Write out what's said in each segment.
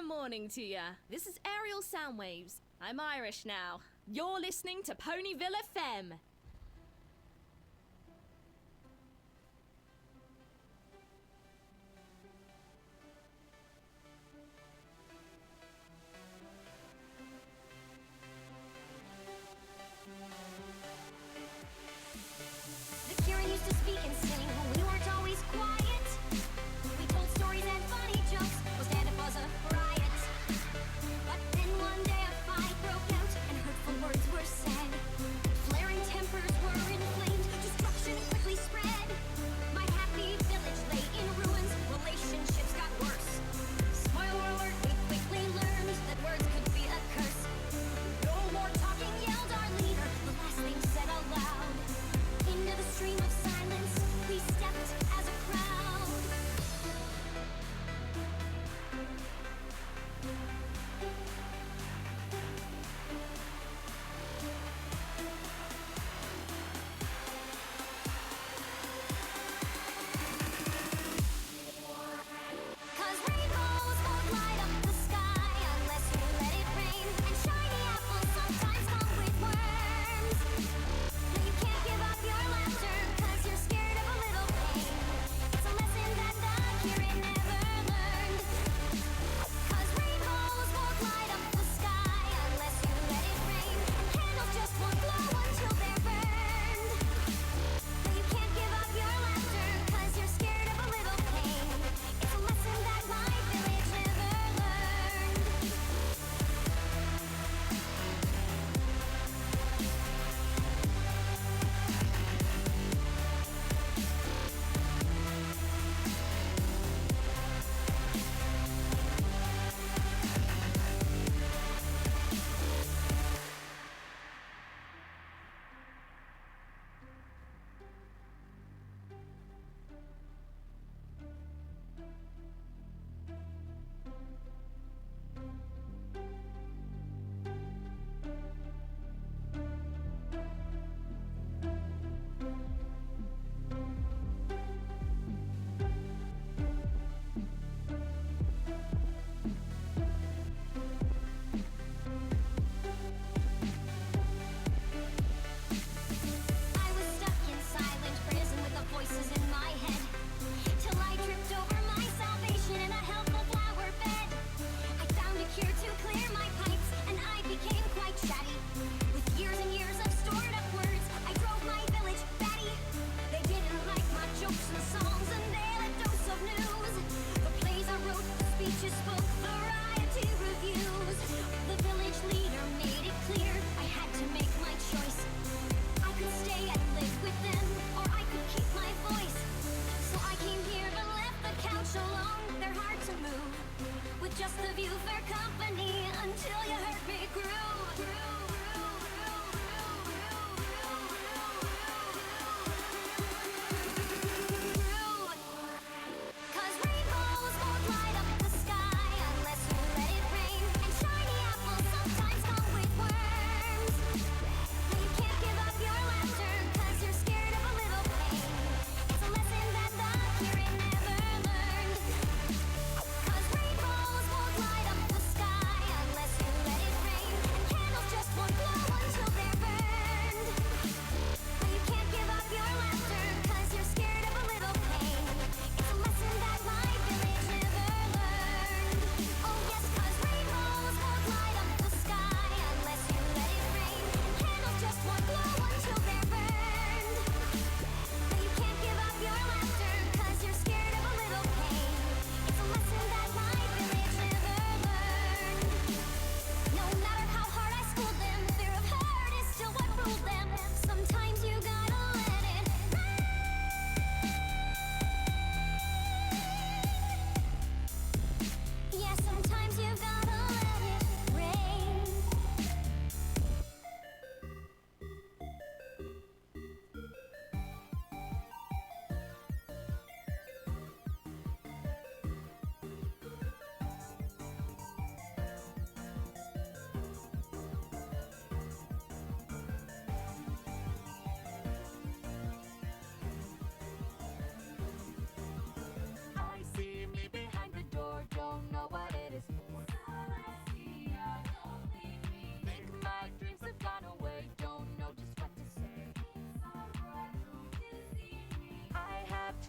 the morning to ya. This is Aerial Soundwaves. I'm Irish now. You're listening to Ponyville FM. The Kieran used to speak and sing. We weren't always quiet. We told stories and funny jokes. Was stand up was a riot. But then one day a fight broke out and hurtful words were said. Flaring tempers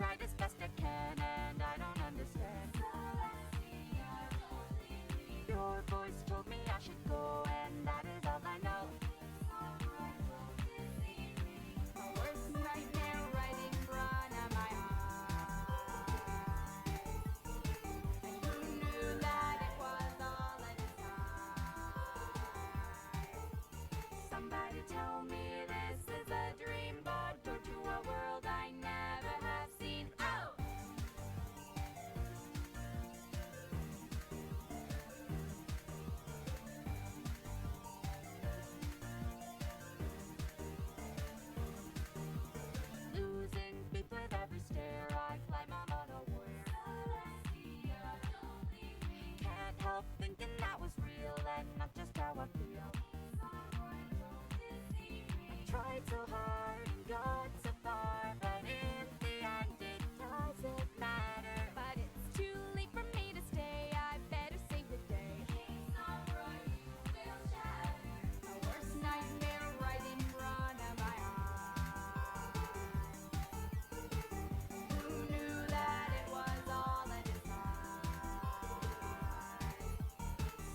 tried as best I can, and I don't understand. Your voice told me I should go, and that is all I know. My worst nightmare right in front of my eyes. And who knew that it was all a disguise? Somebody tell me this is a dream, but door to a world I never have seen. Oh! Losing faith with every stare, I climb I'm unaware. Can't help thinking that was real and not just how I feel. I tried so hard and got so far, but in the end it doesn't matter. But it's too late for me to stay. I better save the day. My worst nightmare right in front of my eyes. Who knew that it was all a disguise?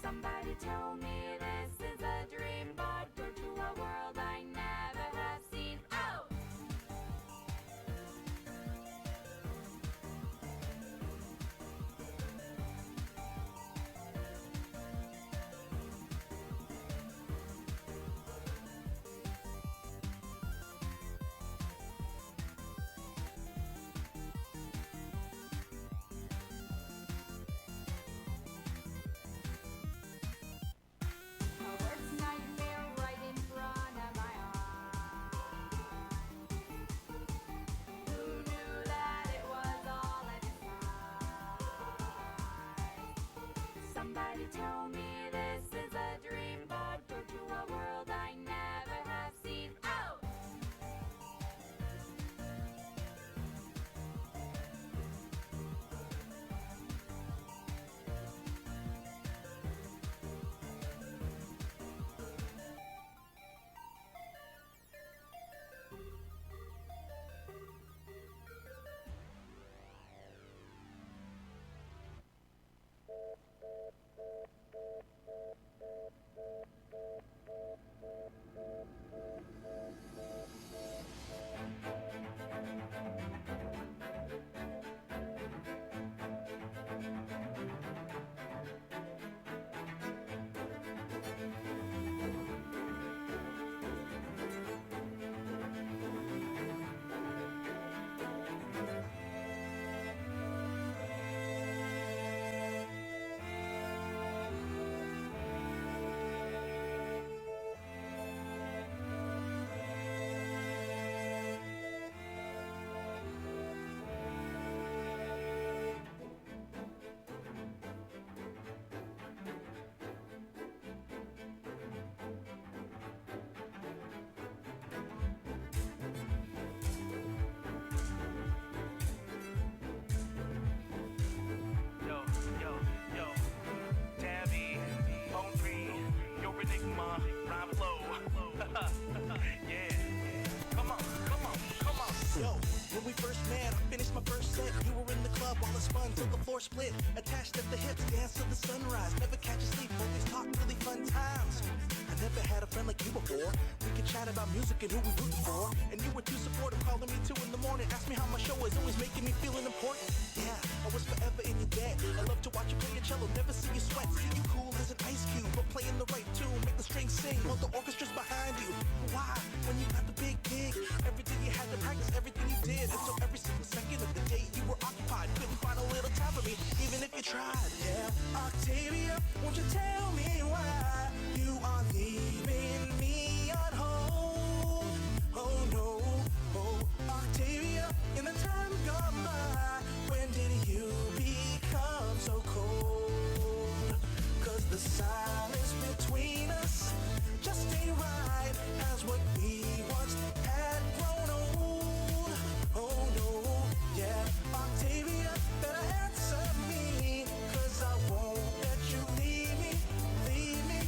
Somebody tell me this is a dream, but door to a world I never have seen. Oh! My worst nightmare right in front of my eyes. Who knew that it was all a disguise? Somebody tell me this is a dream, but door to a world I never have seen. Oh! Yo, yo, yo, Tabby, poetry, your enigma, rhyme flow. Yeah, come on, come on, come on. Yo, when we first met, I finished my first set. You were in the club, all the spun till the floor split. Attached at the hips, dance till the sunrise. Never catch a sleep, always talk really fun times. I never had a friend like you before. We could chat about music and who we rooting for. And you were too supportive, calling me 2 in the morning. Ask me how my show was, always making me feeling important. Yeah, I was forever in your debt. I love to watch you play your cello, never see you sweat. See you cool as an ice cube, but playing the right tune, make the strings sing, while the orchestra's behind you. Why? When you got the big gig, every day you had to practice everything you did. And so every single second of the day you were occupied, couldn't find a little time for me, even if you tried. Yeah, Octavia, won't you tell me why you are leaving me at home? Oh no, oh Octavia, in the time gone by, when did you become so cold? 'Cause the silence between us just ain't right, as what we once had grown old. Oh no, yeah, Octavia, better answer me, 'cause I won't let you leave me, leave me.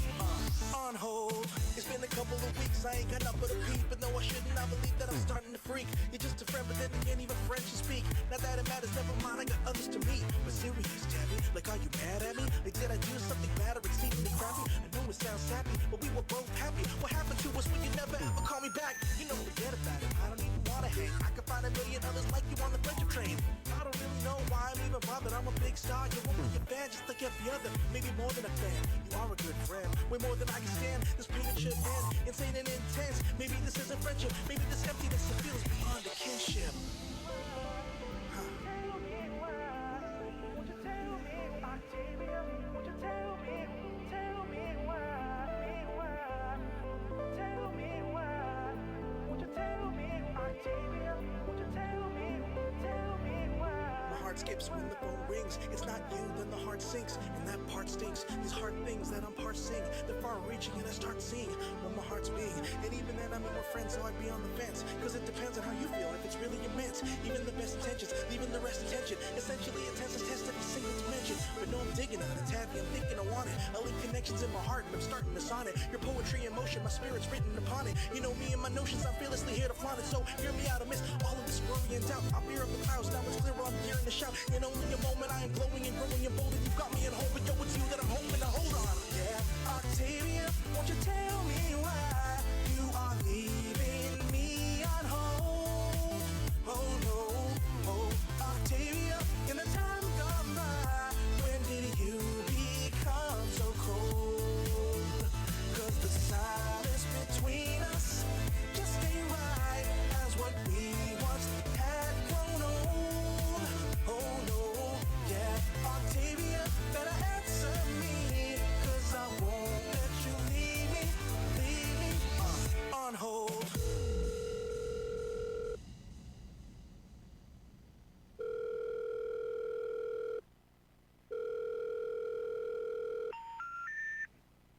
weeks. I ain't got nothing but a peep, but no, I shouldn't. I believe that I'm starting to freak. You're just a friend, but then again, even French you speak. Not that it matters, never mind, I got others to meet. But serious, Tabby, like, are you mad at me? Like, did I do something bad or exceedingly crappy? I know it sounds sappy, but we were both happy. What happened to us when you never ever call me back? You know, forget about it. I don't even wanna hang. I can find a million others like you on the friendship train. I don't really know why I'm even bothered. I'm a big star, you're only a fan, just like every other. Maybe more than a fan. You are a good friend, way more than I can stand. This pain should end, insane and intense. Maybe this isn't friendship, maybe this emptiness that feels beyond a kinship. Skips when the phone rings. It's not you, then the heart sinks, and that part stinks. These hard things that I'm parsing, they're far-reaching, and I start seeing what my heart's being. And even then, I mean, we're friends, so I'd be on the fence. Cause it depends on how you feel, if it's really immense. Even the best intentions, leaving the rest in tension. Essentially, it tends to test every single dimension. But no, I'm digging on it, Tabby, I'm thinking I want it. I link connections in my heart, and I'm starting to sonnet. Your poetry in motion, my spirit's written upon it. You know me and my notions, I'm fearlessly here to flaunt it. So hear me out, I miss all of this worry and doubt. I'll bear up the clouds, now it's clear, I'm hearing the shout. In only a moment, I am glowing and growing and bold. And you got me at home, but yo, it's you that I'm hoping to hold on. Yeah, Octavia, won't you tell me why you are leaving me on hold? Oh no, oh Octavia, in the time gone by, when did you become so cold? Cause the silence between us just ain't right as what we once had grown old. Oh no, yeah, Octavia, better answer me, cause I won't let you leave me on hold.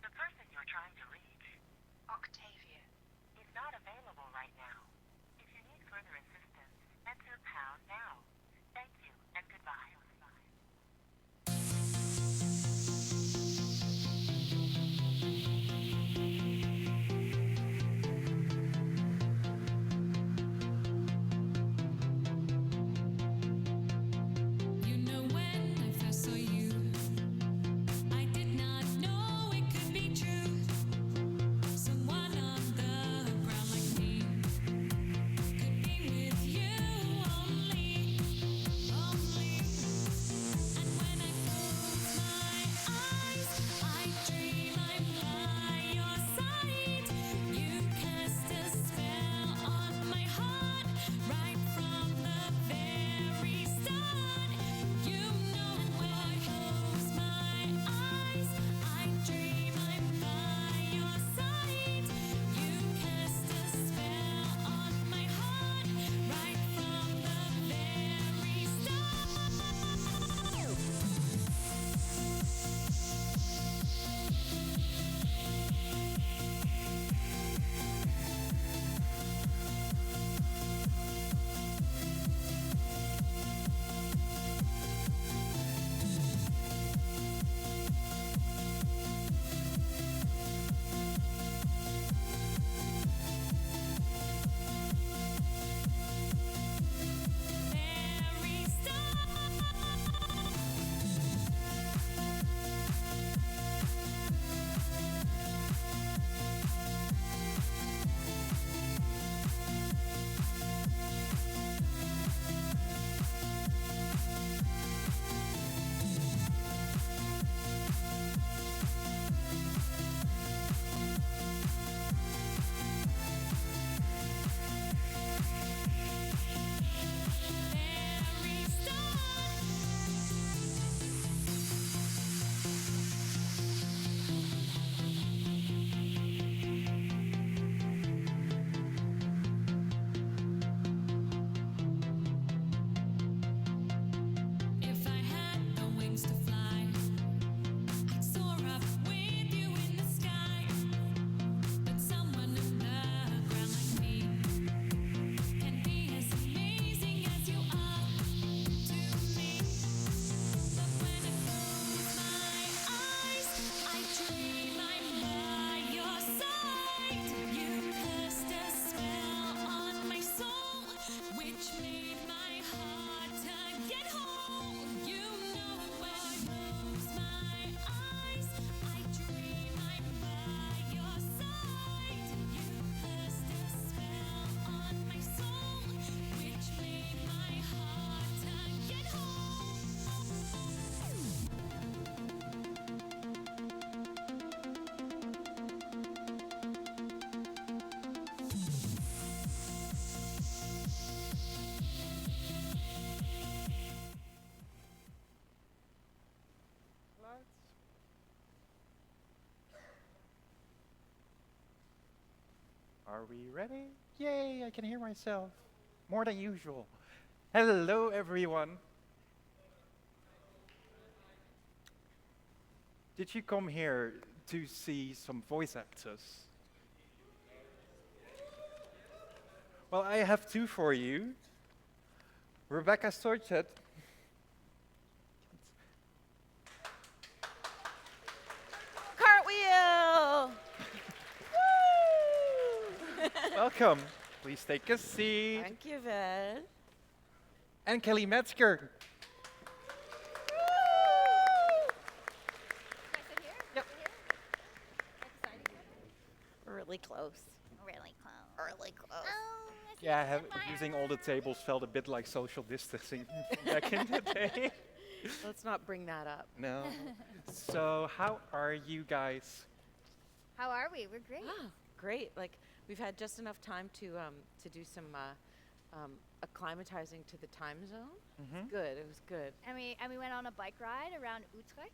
The person you're trying to reach, Octavia, is not available right now. If you need further assistance, enter pound now. Thank you and goodbye. You know when I first saw you, I did not know it could be true. Someone on the ground like me could be with you only. Are we ready? Yay, I can hear myself. More than usual. Hello, everyone. Did you come here to see some voice actors? Well, I have two for you. Rebecca Storchet. Cartwheel! Welcome. Please take a seat. Thank you, Vel. And Kelly Metzger. Yep. Really close. Really close. Really close. Yeah, using all the tables felt a bit like social distancing back in the day. Let's not bring that up. No. So, how are you guys? How are we? We're great. Great. Like we've had just enough time to do some acclimatizing to the time zone. Mhm. Good. It was good. And we went on a bike ride around Utrecht.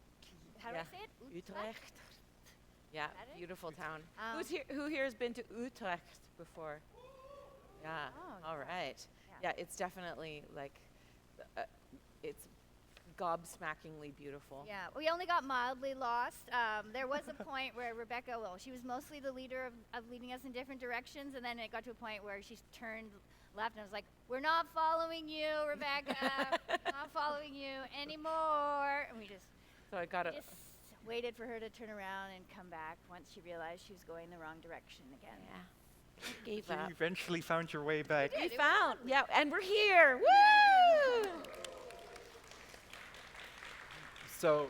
How do I say it? Utrecht. Yeah, that it? beautiful town. Um, Who here has been to Utrecht before? Yeah. Oh, All right. Yeah. Yeah, it's definitely like it's gobsmackingly beautiful. Yeah, we only got mildly lost. There was a point where Rebecca, well, she was mostly the leader of leading us in different directions, and then it got to a point where she turned left, and I was like, "We're not following you, Rebecca. Not following you anymore." And we just So I got waited for her to turn around and come back once she realized she was going the wrong direction again. yeah. Gave You up. eventually found your way back. We found. Yeah, and we're here. Woo! So,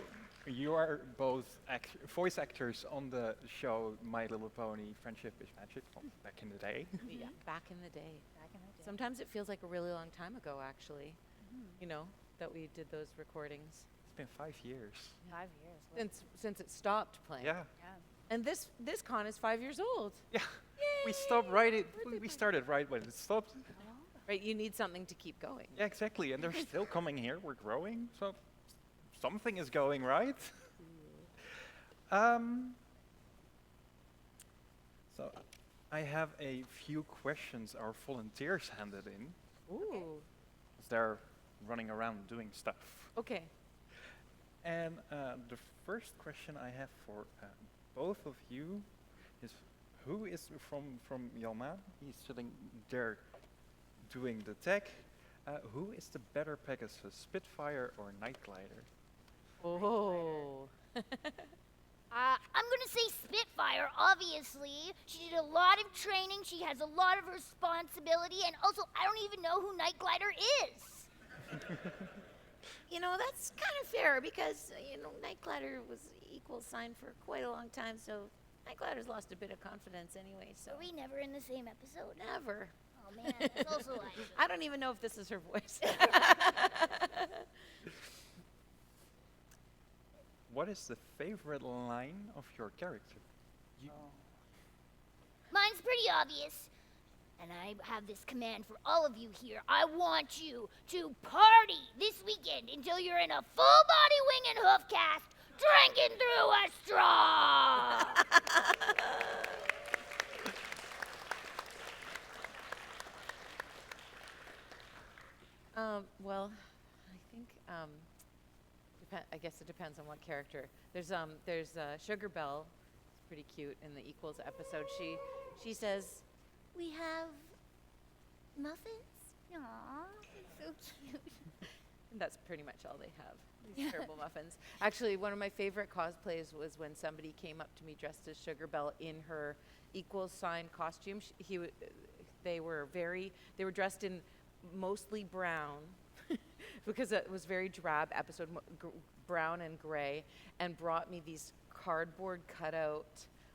you are both voice actors on the show My Little Pony Friendship is Magic from back in the day. Yeah, back in the day. Back in the day. Sometimes it feels like a really long time ago, actually. You know, that we did those recordings. It's been 5 years. 5 years. Since it stopped playing. Yeah. Yeah. And this con is 5 years old. Yeah. We stopped we started right when it stopped. Right, you need something to keep going. Yeah, exactly. And they're still coming here. We're growing. So something is going right. So I have a few questions our volunteers handed in. Ooh. As they're running around doing stuff. Okay. And the first question I have for both of you is, who is from Yalma? He's sitting there doing the tech. Who is the better Pegasus, Spitfire or Night Glider? Oh. I'm gonna say Spitfire, obviously. She did a lot of training, she has a lot of responsibility, and also, I don't even know who Night Glider is. You know, that's kind of fair because, Night Glider was equal sign for quite a long time, so Night Glider's lost a bit of confidence anyway, so. Were we never in the same episode? Never. Oh man, that's also like. I don't even know if this is her voice. What is the favorite line of your character? Mine's pretty obvious. And I have this command for all of you here. I want you to party this weekend until you're in a full body wing and hoof cast, drinking through a straw. Well, I think I guess it depends on what character. There's Sugar Belle, it's pretty cute in the Equals episode. She says, We have muffins? Aw, so cute. and that's pretty much all they have. These terrible muffins. Actually, one of my favorite cosplays was when somebody came up to me dressed as Sugar Belle in her Equals sign costume. They were dressed in mostly brown because it was very drab episode, brown and gray, and brought me these cardboard cutout,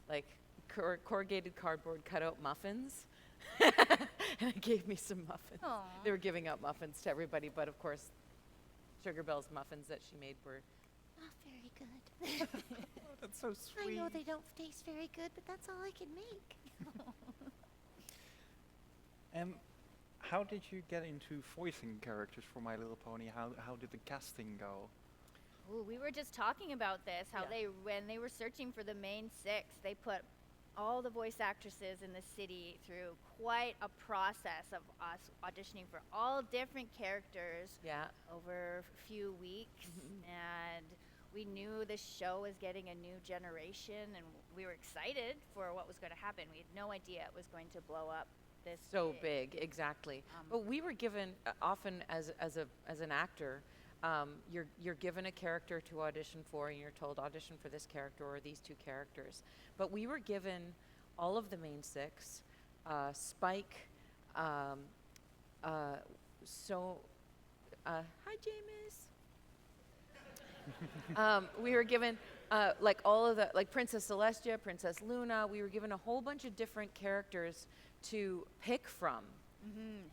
like corrugated cardboard cutout muffins. And it gave me some muffins. Aw. They were giving out muffins to everybody, but of course, Sugar Belle's muffins that she made were Not very good. That's so I sweet. know they don't taste very good, but that's all I can make. And how did you get into voicing characters for My Little Pony? How did the casting go? Ooh, we were just talking about this. How Yeah. when they were searching for the main 6, they put all the voice actresses in the city through quite a process of us auditioning for all different characters Yeah. over a few weeks. And we knew this show was getting a new generation, and we were excited for what was going to happen. We had no idea it was going to blow up this So big, exactly. But we were given often as an actor, you're given a character to audition for, and you're told audition for this character or these two characters. But we were given all of the main six, Spike. Hi, Jameis. We were given like all of the, like Princess Celestia, Princess Luna. We were given a whole bunch of different characters to pick from.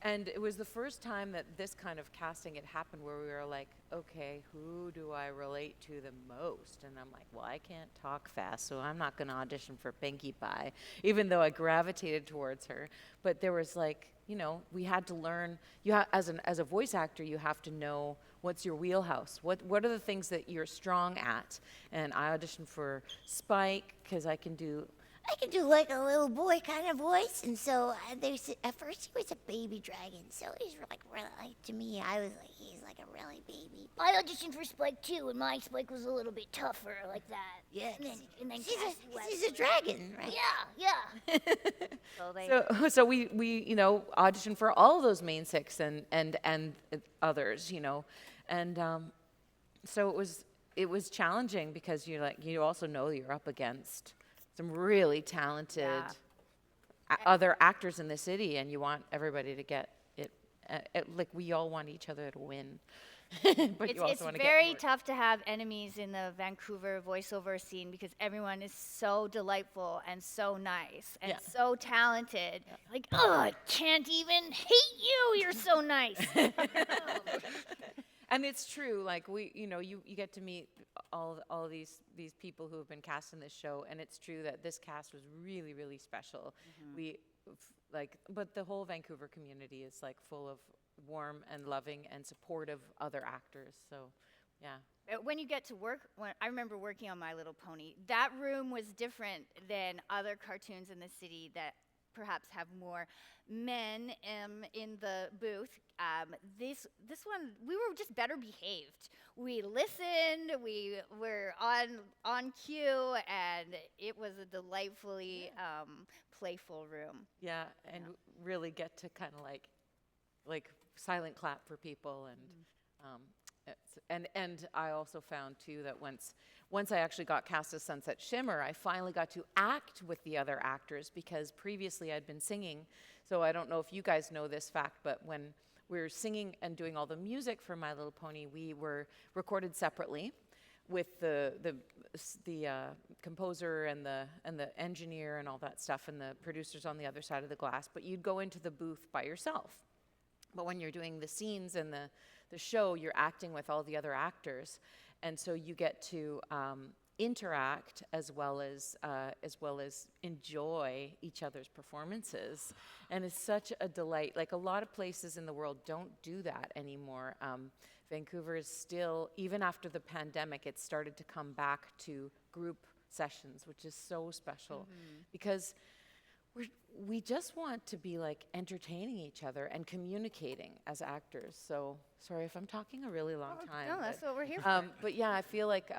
And it was the first time that this kind of casting had happened where we were like, okay, who do I relate to the most? And I'm like, well, I can't talk fast, so I'm not going to audition for Pinkie Pie, even though I gravitated towards her. But there was like, you know, we had to learn, as a voice actor, you have to know what's your wheelhouse. What are the things that you're strong at? And I auditioned for Spike because I can do like a little boy kind of voice, and so at first he was a baby dragon, so he's like really, like, to me, I was like, he's like a really baby. I auditioned for Spike too, and my Spike was a little bit tougher like that. Yeah, And then he's Cassie West. a dragon, right? Yeah. So they So we you know, auditioned for all of those main six and others, you know, and so it was challenging because you also know you're up against some really talented other actors in the city, and you want everybody to get it. Like we all want each other to win, but you also it's want to very get tough to have enemies in the Vancouver voiceover scene because everyone is so delightful and so nice and so talented. Like, oh, I can't even hate you. You're so nice. And it's true, like you get to meet all of these people who have been cast in this show, and it's true that this cast was really, really special. But the whole Vancouver community is like full of warm and loving and supportive other actors. So, yeah. When you get to work, when I remember working on My Little Pony, that room was different than other cartoons in the city that perhaps have more men in the booth. This one, we were just better behaved. We listened, we were on cue, and it was a delightfully playful room. Yeah, and really get to kind of like silent clap for people, and I also found too that once I actually got cast as Sunset Shimmer, I finally got to act with the other actors because previously I'd been singing. So I don't know if you guys know this fact, but when we were singing and doing all the music for My Little Pony, we were recorded separately with the composer and the engineer and all that stuff, and the producers on the other side of the glass. But you'd go into the booth by yourself. But when you're doing the scenes and the show, you're acting with all the other actors, and so you get to interact as well as enjoy each other's performances, and it's such a delight. Like a lot of places in the world don't do that anymore. Vancouver is still, even after the pandemic, it started to come back to group sessions, which is so special because we just want to be like entertaining each other and communicating as actors. So sorry if I'm talking a really long time. No, that's what we're here for. But yeah, I feel like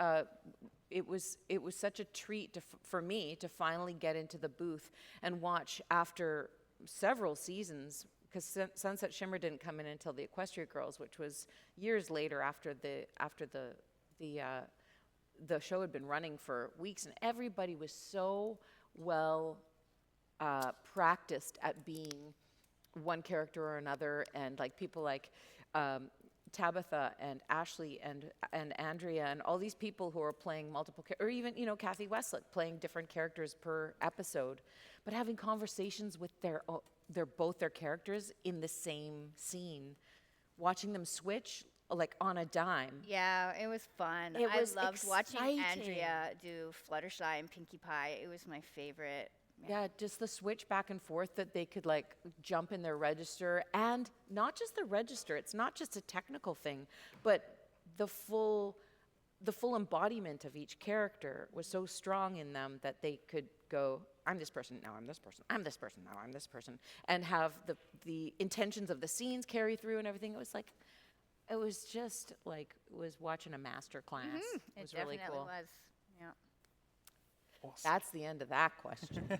it was such a treat for me to finally get into the booth and watch after several seasons, because Sunset Shimmer didn't come in until the Equestria Girls, which was years later after the show had been running for weeks, and everybody was so well practiced at being one character or another, and like people like Tabitha and Ashley and Andrea and all these people who are playing multiple, or even Kathy Westlick playing different characters per episode, but having conversations with both their characters in the same scene, watching them switch like on a dime. Yeah, it was fun. It was I loved watching exciting. Andrea do Fluttershy and Pinkie Pie. It was my favorite. Yeah, just the switch back and forth that they could like jump in their register, and not just the register. It's not just a technical thing, but the full embodiment of each character was so strong in them that they could go I'm this person, now I'm this person, I'm this person, now I'm this person, and have the intentions of the scenes carry through and everything. It was just like, it was watching a master class. It was really definitely cool. was. Yeah. Awesome. That's the end of that question.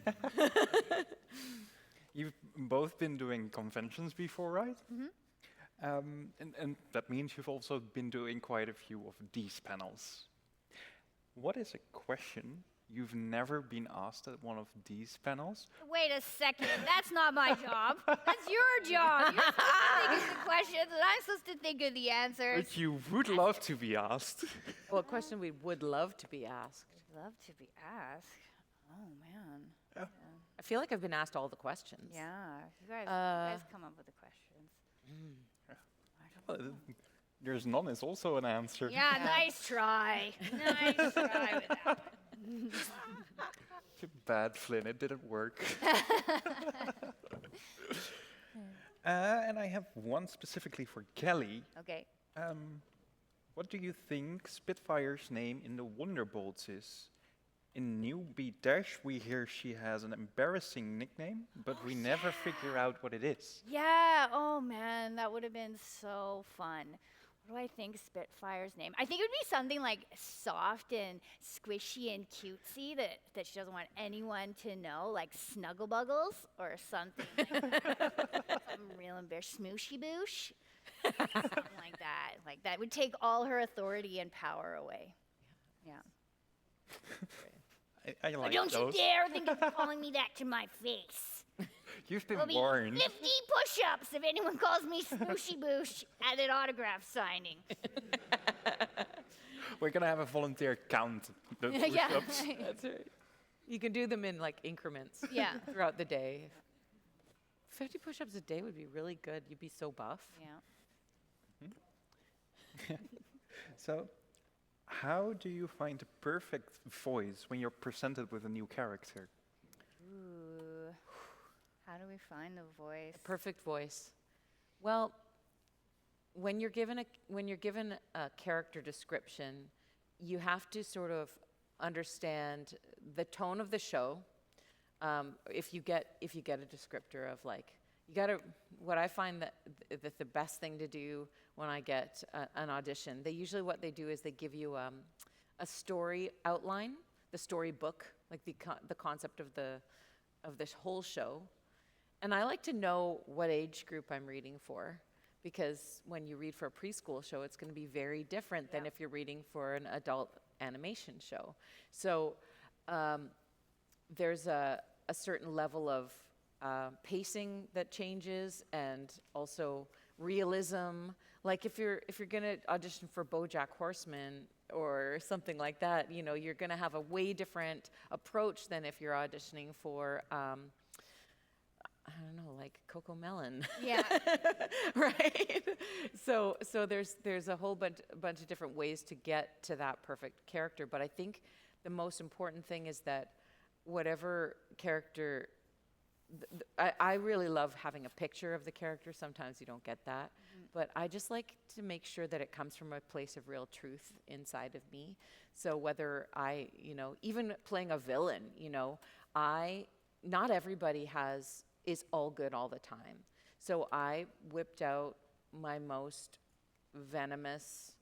You've both been doing conventions before, right? And that means you've also been doing quite a few of these panels. What is a question you've never been asked at one of these panels? Wait a second. That's not my job. That's your job. You're supposed to think of the questions, and I'm supposed to think of the answers. But you would love to be asked. Well, a question we would love to be asked. Love to be asked. Oh man. I feel like I've been asked all the questions. Yeah. You guys come up with the questions. There's none is also an answer. Yeah, nice try. Nice try with that one. Too bad, Flynn, it didn't work. And I have one specifically for Kelly. Okay. What do you think Spitfire's name in the Wonderbolts is? In Newbie Dash, we hear she has an embarrassing nickname, but we never figure out what it is. Yeah. Oh man, that would have been so fun. What do I think Spitfire's name? I think it would be something like soft and squishy and cutesy that she doesn't want anyone to know, like Snugglebuggles or something. Something real embarrassing. Smooshy boosh. Something like that. Like that would take all her authority and power away. Yeah. I like Don't those. you dare think of calling me that to my face. You've been There'll be warned. 50 push-ups if anyone calls me Smooshy Boosh at an autograph signing. We're gonna have a volunteer count. The Yeah. push-ups. That's right. You can do them in like increments Yeah. throughout the day. 50 push-ups a day would be really good. You'd be so buff. Yeah. So, how do you find the perfect voice when you're presented with a new character? Ooh. How do we find the voice? Perfect voice. Well, when you're given a character description, you have to sort of understand the tone of the show. If you get a descriptor of like, you gotta. What I find that the best thing to do when I get an audition, what they do is they give you a story outline, the storybook, like the concept of this whole show. And I like to know what age group I'm reading for, because when you read for a preschool show, it's going to be very different than if you're reading for an adult animation show. So there's a certain level of pacing that changes, and also realism. Like if you're going to audition for BoJack Horseman or something like that, you're going to have a way different approach than if you're auditioning for I don't know, like Coco Melon. Yeah. Right? So there's a whole bunch of different ways to get to that perfect character, but I think the most important thing is that whatever character, I really love having a picture of the character. Sometimes you don't get that, but I just like to make sure that it comes from a place of real truth inside of me. So whether even playing a villain, not everybody is all good all the time. So I whipped out my most venomous,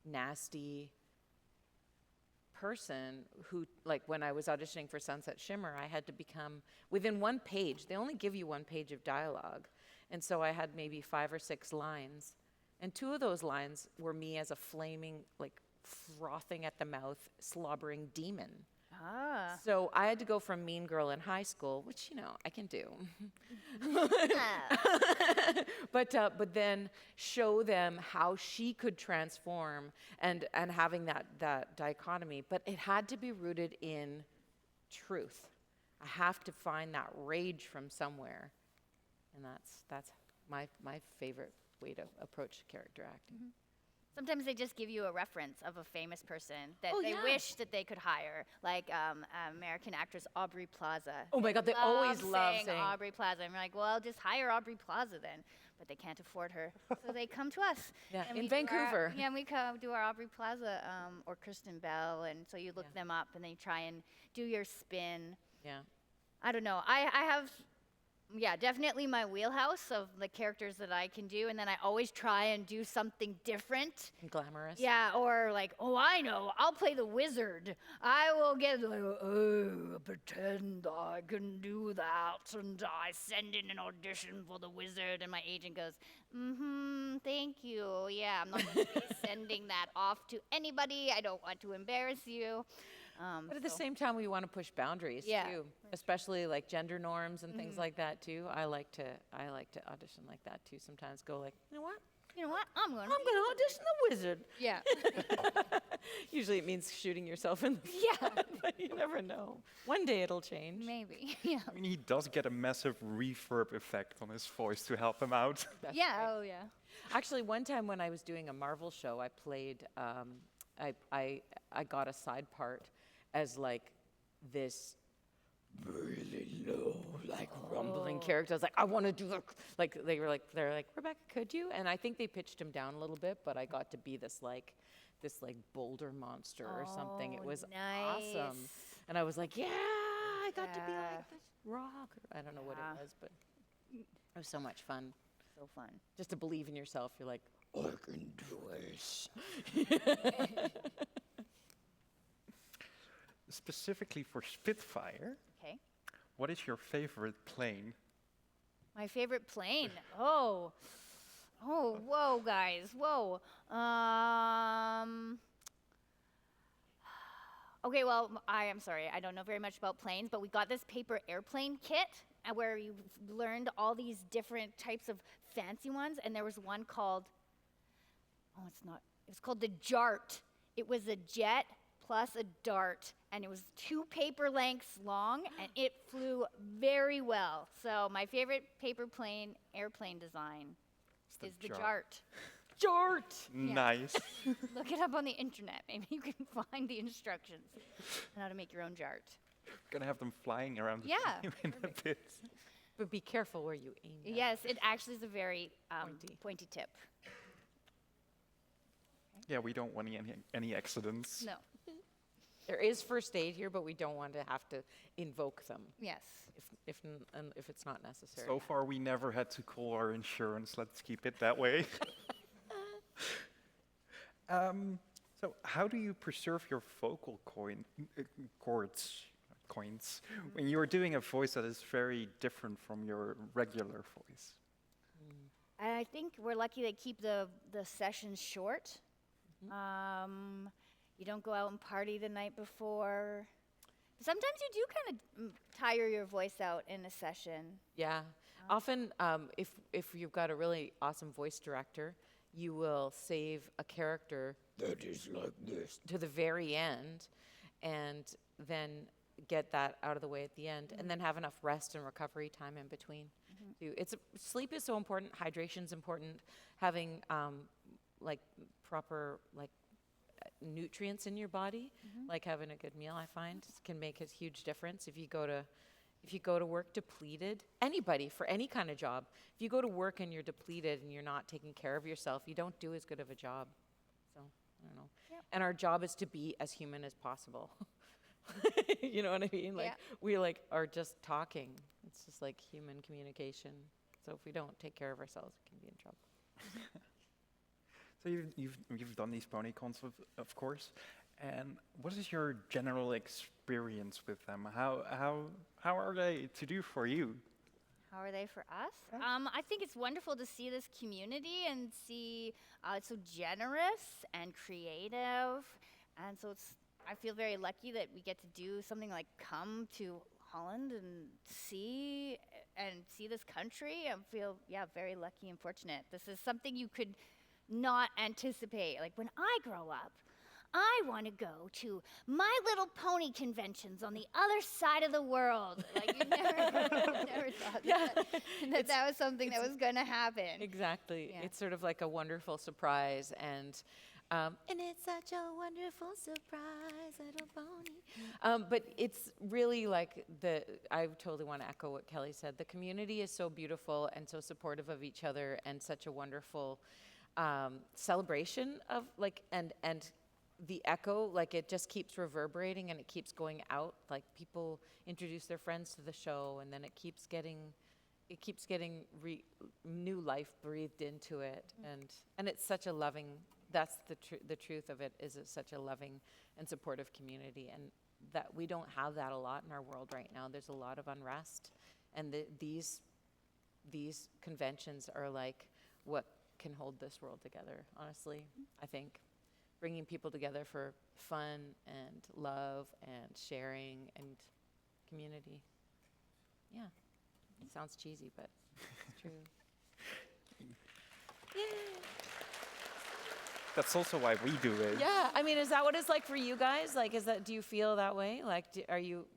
nasty person who, like when I was auditioning for Sunset Shimmer, I had to become, within one page, they only give you one page of dialogue. And so I had maybe 5 or 6 lines. And 2 of those lines were me as a flaming, like frothing at the mouth, slobbering demon. Ah. So I had to go from mean girl in high school, which, I can do. But then show them how she could transform and having that dichotomy. But it had to be rooted in truth. I have to find that rage from somewhere. And that's my favorite way to approach character acting. Mm-hmm. Sometimes they just give you a reference of a famous person that Oh, they yeah. wish that they could hire, like American actress Aubrey Plaza. Oh my God, they always love saying Aubrey Plaza. I'm like, well, just hire Aubrey Plaza then. But they can't afford her, so they come to us. Yeah, And in we do our- Vancouver. Yeah, and we do our Aubrey Plaza or Kristen Bell, and so you look them up and they try and do your spin. Yeah. I don't know. I have, yeah, definitely my wheelhouse of the characters that I can do, and then I always try and do something different. Glamorous. Yeah, or like, oh, I know, I'll play the wizard. I will get like, oh, pretend I can do that, and I send in an audition for the wizard, and my agent goes, thank you. Yeah, I'm not going to be sending that off to anybody. I don't want to embarrass you. But at the same time, we want to push boundaries Yeah. too, especially like gender norms and things like that too. I like to audition like that too. Sometimes go like, you know what? I'm going to audition the wizard. Yeah. Usually it means shooting yourself in the Yeah. but you never know. One day it'll change. Maybe. Yeah. I mean, he does get a massive reverb effect on his voice to help him out. Yeah. Oh, yeah. Actually, one time when I was doing a Marvel show, I played, I got a side part as like this really low, like rumbling character. I was like, I want to do like they're like, Rebecca, could you? And I think they pitched him down a little bit, but I got to be this boulder monster or something. It was awesome. Nice. And I was like, yeah, I got to be like this rock. I don't know what it was, but it was so much fun. So fun. Just to believe in yourself. You're like, I can do this. Specifically for Spitfire, Okay. what is your favorite plane? My favorite plane. Oh, whoa, guys, whoa. Okay, well, I am sorry, I don't know very much about planes, but we got this paper airplane kit where you learned all these different types of fancy ones, and there was one called, it was called the Jart. It was a jet plus a dart, and it was 2 paper lengths long, and it flew very well. So my favorite paper plane airplane design is the Jart. Jart! Nice. Look it up on the internet. Maybe you can find the instructions on how to make your own Jart. Gonna have them flying around the Yeah, team in a bit. But be careful where you aim. them. Yes, it actually is a very pointy tip. Yeah, we don't want any accidents. No. There is first aid here, but we don't want to have to invoke them Yes. if it's not necessary. So far, we never had to call our insurance. Let's keep it that way. So how do you preserve your vocal coins when you're doing a voice that is very different from your regular voice? And I think we're lucky they keep the sessions short. You don't go out and party the night before. Sometimes you do kind of tire your voice out in a session. Yeah. Often, if you've got a really awesome voice director, you will save a character that is like this to the very end, and then get that out of the way at the end, and then have enough rest and recovery time in between. Sleep is so important. Hydration's important. Having like proper nutrients in your body, like having a good meal, I find can make a huge difference. If you go to work depleted, anybody for any kind of job, if you go to work and you're depleted and you're not taking care of yourself, you don't do as good of a job. So I don't know. Yep. And our job is to be as human as possible. You know what I mean? Like Yeah. we are just talking. It's just like human communication. So if we don't take care of ourselves, we can be in trouble. So you've done these Ponycons, of course, and what is your general experience with them? How are they to do for you? How are they for us? I think it's wonderful to see this community and see it's so generous and creative, and so I feel very lucky that we get to do something like come to Holland and see this country. I feel very lucky and fortunate. This is something you could not anticipate. Like when I grow up, I want to go to My Little Pony conventions on the other side of the world. Like you never thought that was something that was going to happen. Exactly. Yeah. It's sort of like a wonderful surprise, and it's such a wonderful surprise, little pony. But it's really like I totally want to echo what Kelly said. The community is so beautiful and so supportive of each other, and such a wonderful celebration of and the echo, like it just keeps reverberating and it keeps going out. Like people introduce their friends to the show, and then it keeps getting new life breathed into it, and it's such a loving. That's the truth of it. Is it's such a loving and supportive community, and that we don't have that a lot in our world right now. There's a lot of unrest, and these conventions are like what can hold this world together. Honestly, I think bringing people together for fun and love and sharing and community. Yeah, it sounds cheesy, but it's true. That's also why we do it. Yeah, I mean, is that what it's like for you guys? Like, do you feel that way? Like,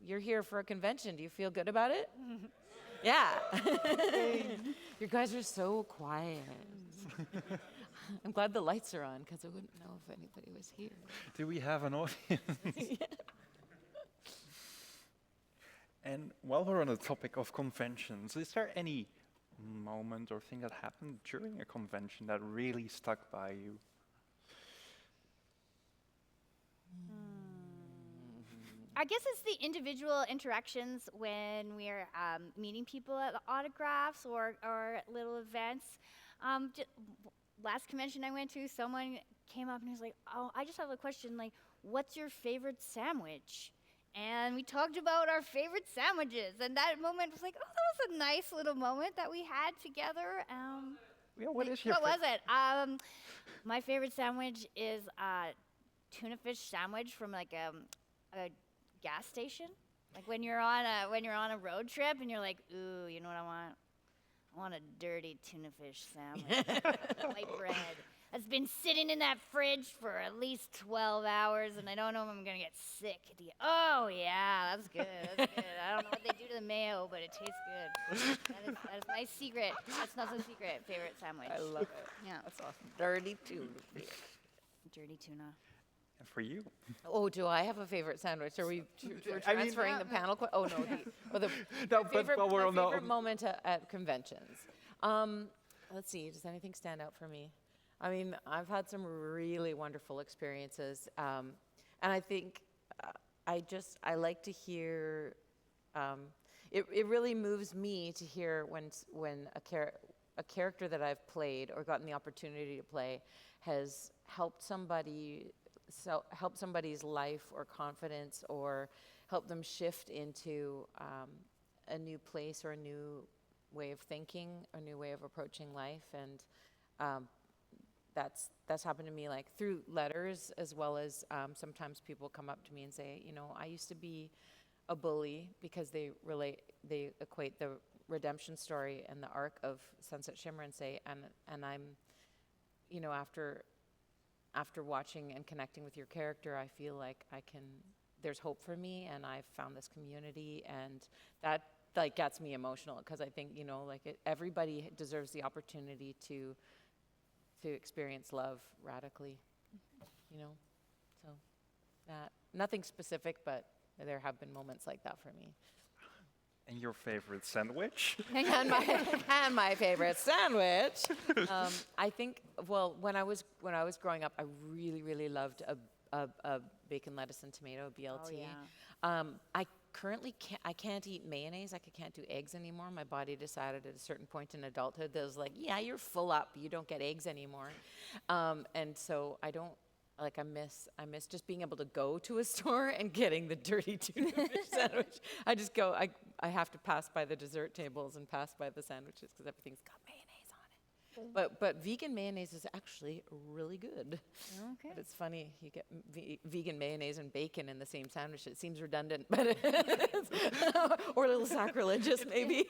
you're here for a convention? Do you feel good about it? Yeah. You guys are so quiet. I'm glad the lights are on because I wouldn't know if anybody was here. Do we have an audience? And while we're on the topic of conventions, is there any moment or thing that happened during a convention that really stuck by you? I guess it's the individual interactions when we're meeting people at the autographs or little events. Last convention I went to, someone came up and was like, "Oh, I just have a question. Like, what's your favorite sandwich?" And we talked about our favorite sandwiches, and that moment was like, "Oh, that was a nice little moment that we had together." Yeah, what is your What was it? My favorite sandwich is tuna fish sandwich from like a gas station. Like when you're on a road trip and you're like, "Ooh, you know what I want? I want a dirty tuna fish sandwich, white bread. That's been sitting in that fridge for at least 12 hours, and I don't know if I'm gonna get sick." Oh yeah, that's good. That's good. I don't know what they do to the mayo, but it tastes good. That is my secret. That's not so secret. Favorite sandwich. I love it. Yeah. That's awesome. Dirty tuna. Dirty tuna. And for you? Oh, do I have a favorite sandwich? Are we we're transferring the panel? Oh no, the No, my but favorite, while we're my on the- favorite moment at conventions. Let's see. Does anything stand out for me? I mean, I've had some really wonderful experiences, and I think I like to hear. It really moves me to hear when a character that I've played or gotten the opportunity to play has helped somebody's life or confidence, or help them shift into a new place or a new way of thinking, a new way of approaching life. And that's happened to me, like through letters, as well as sometimes people come up to me and say, I used to be a bully, because they equate the redemption story and the arc of Sunset Shimmer and say, and I'm, after watching and connecting with your character, I feel like there's hope for me, and I've found this community, and that like gets me emotional, because I think, everybody deserves the opportunity to experience love radically, so that, nothing specific, but there have been moments like that for me. And your favorite sandwich? and my favorite sandwich. I think, well, when I was growing up, I really, really loved a bacon, lettuce, and tomato BLT. Oh, yeah. I currently can't eat mayonnaise. I can't do eggs anymore. My body decided at a certain point in adulthood that it was like, yeah, you're full up. You don't get eggs anymore. And so I don't. Like I miss just being able to go to a store and getting the dirty tuna fish sandwich. I just go. I have to pass by the dessert tables and pass by the sandwiches because everything's got mayonnaise on it. But vegan mayonnaise is actually really good. Okay. But it's funny, you get vegan mayonnaise and bacon in the same sandwich. It seems redundant, but or a little sacrilegious maybe.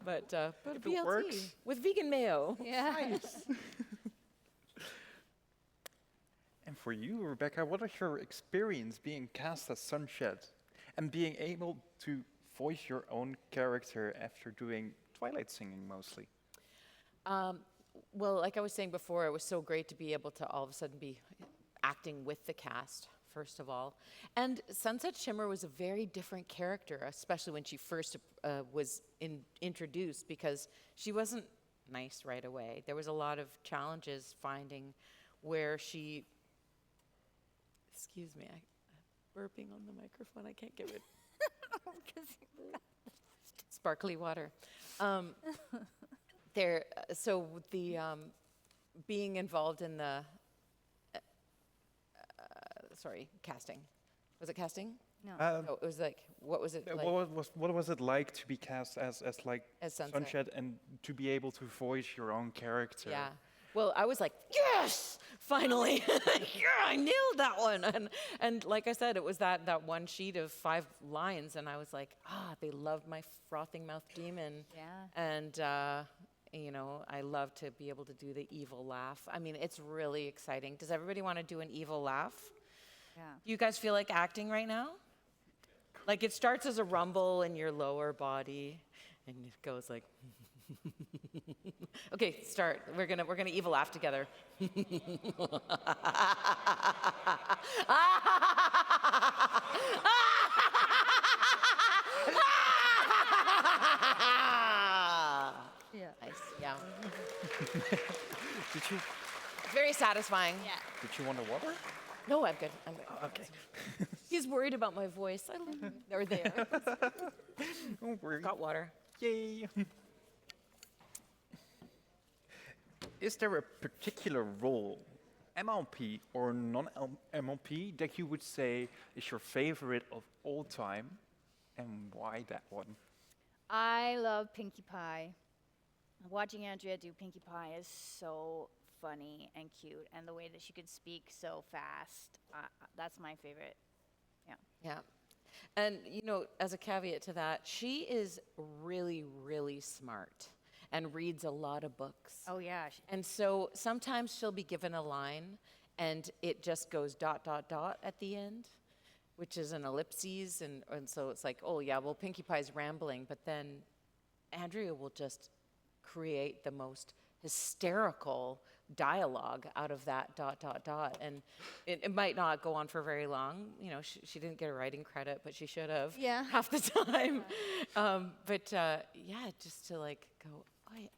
but BLT works. with vegan mayo. Yeah. And for you, Rebecca, what is your experience being cast as Sunset and being able to voice your own character after doing Twilight singing mostly? Well, like I was saying before, it was so great to be able to all of a sudden be acting with the cast, first of all. And Sunset Shimmer was a very different character, especially when she first was introduced, because she wasn't nice right away. There was a lot of challenges finding where she Excuse me, I'm burping on the microphone. I can't get rid. Sparkly water. So the being involved in the casting. Was it casting? No. No, it was like, what was it like? What was it like to be cast as like As Sunset. Sunset and to be able to voice your own character? Yeah. Well, I was like, yes, finally, yeah, I nailed that one. And like I said, it was that one sheet of 5 lines, and I was like, they loved my frothing mouth demon. Yeah. And you know, I love to be able to do the evil laugh. I mean, it's really exciting. Does everybody want to do an evil laugh? Yeah. You guys feel like acting right now? Like it starts as a rumble in your lower body, and it goes like. Okay, start. We're gonna evil laugh together. Yeah. Nice. Yeah. Did you Very satisfying. Yeah. Did you want a water? No, I'm good. I'm good. Okay. He's worried about my voice. They're there. Don't worry. Got water. Yay. Is there a particular role, MLP or non-MLP, that you would say is your favorite of all time, and why that one? I love Pinkie Pie. Watching Andrea do Pinkie Pie is so funny and cute, and the way that she could speak so fast, that's my favorite. Yeah. Yeah. And, you know, as a caveat to that, she is really, really smart and reads a lot of books. Oh, yeah. And so sometimes she'll be given a line and it just goes ... at the end, which is an ellipses. And so it's like, oh, yeah, well, Pinkie Pie's rambling. But then Andrea will just create the most hysterical dialogue out of that ... And it might not go on for very long. You know, she didn't get a writing credit, but she should have. Yeah. Half the time. Yeah, just to like go, oh, yeah.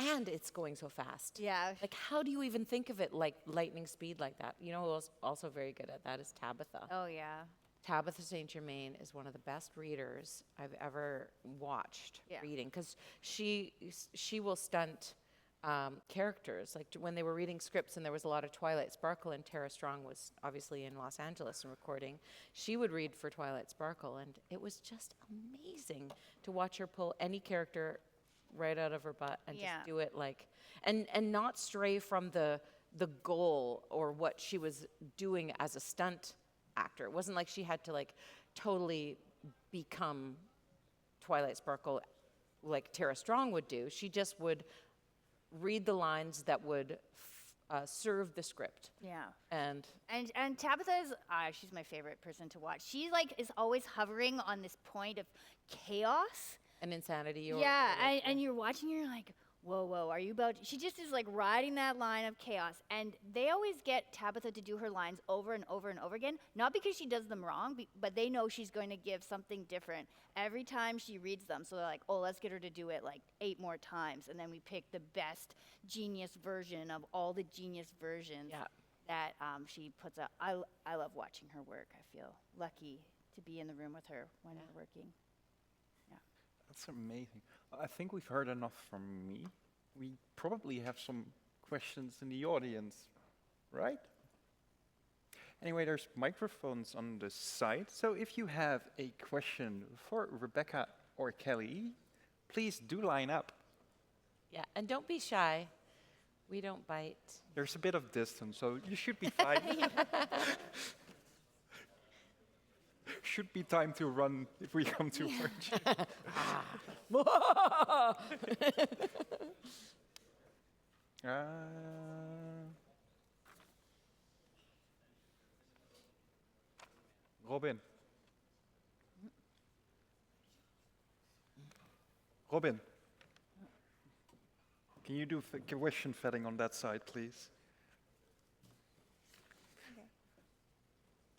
And it's going so fast. Yeah. Like, how do you even think of it like lightning speed like that? You know who was also very good at that is Tabitha. Oh, yeah. Tabitha St. Germain is one of the best readers I've ever watched reading, because she will stunt characters. Like when they were reading scripts and there was a lot of Twilight Sparkle and Tara Strong was obviously in Los Angeles and recording, she would read for Twilight Sparkle, and it was just amazing to watch her pull any character right out of her butt and just do it like, and not stray from the goal or what she was doing as a stunt actor. It wasn't like she had to like totally become Twilight Sparkle like Tara Strong would do. She just would read the lines that would serve the script. Yeah. And Tabitha is, she's my favorite person to watch. She like is always hovering on this point of chaos. And insanity. And you're watching, you're like, whoa, are you about, she just is like riding that line of chaos. And they always get Tabitha to do her lines over and over and over again, not because she does them wrong, but they know she's going to give something different every time she reads them. So they're like, oh, let's get her to do it like 8 more times. And then we pick the best genius version of all the genius versions that she puts out. I love watching her work. I feel lucky to be in the room with her when we're working. That's amazing. I think we've heard enough from me. We probably have some questions in the audience, right? Anyway, there's microphones on the side. So if you have a question for Rebecca or Kelly, please do line up. Yeah, and don't be shy. We don't bite. There's a bit of distance, so you should be fine. Should be time to run if we come too much. Robin. Robin. Can you do question vetting on that side, please?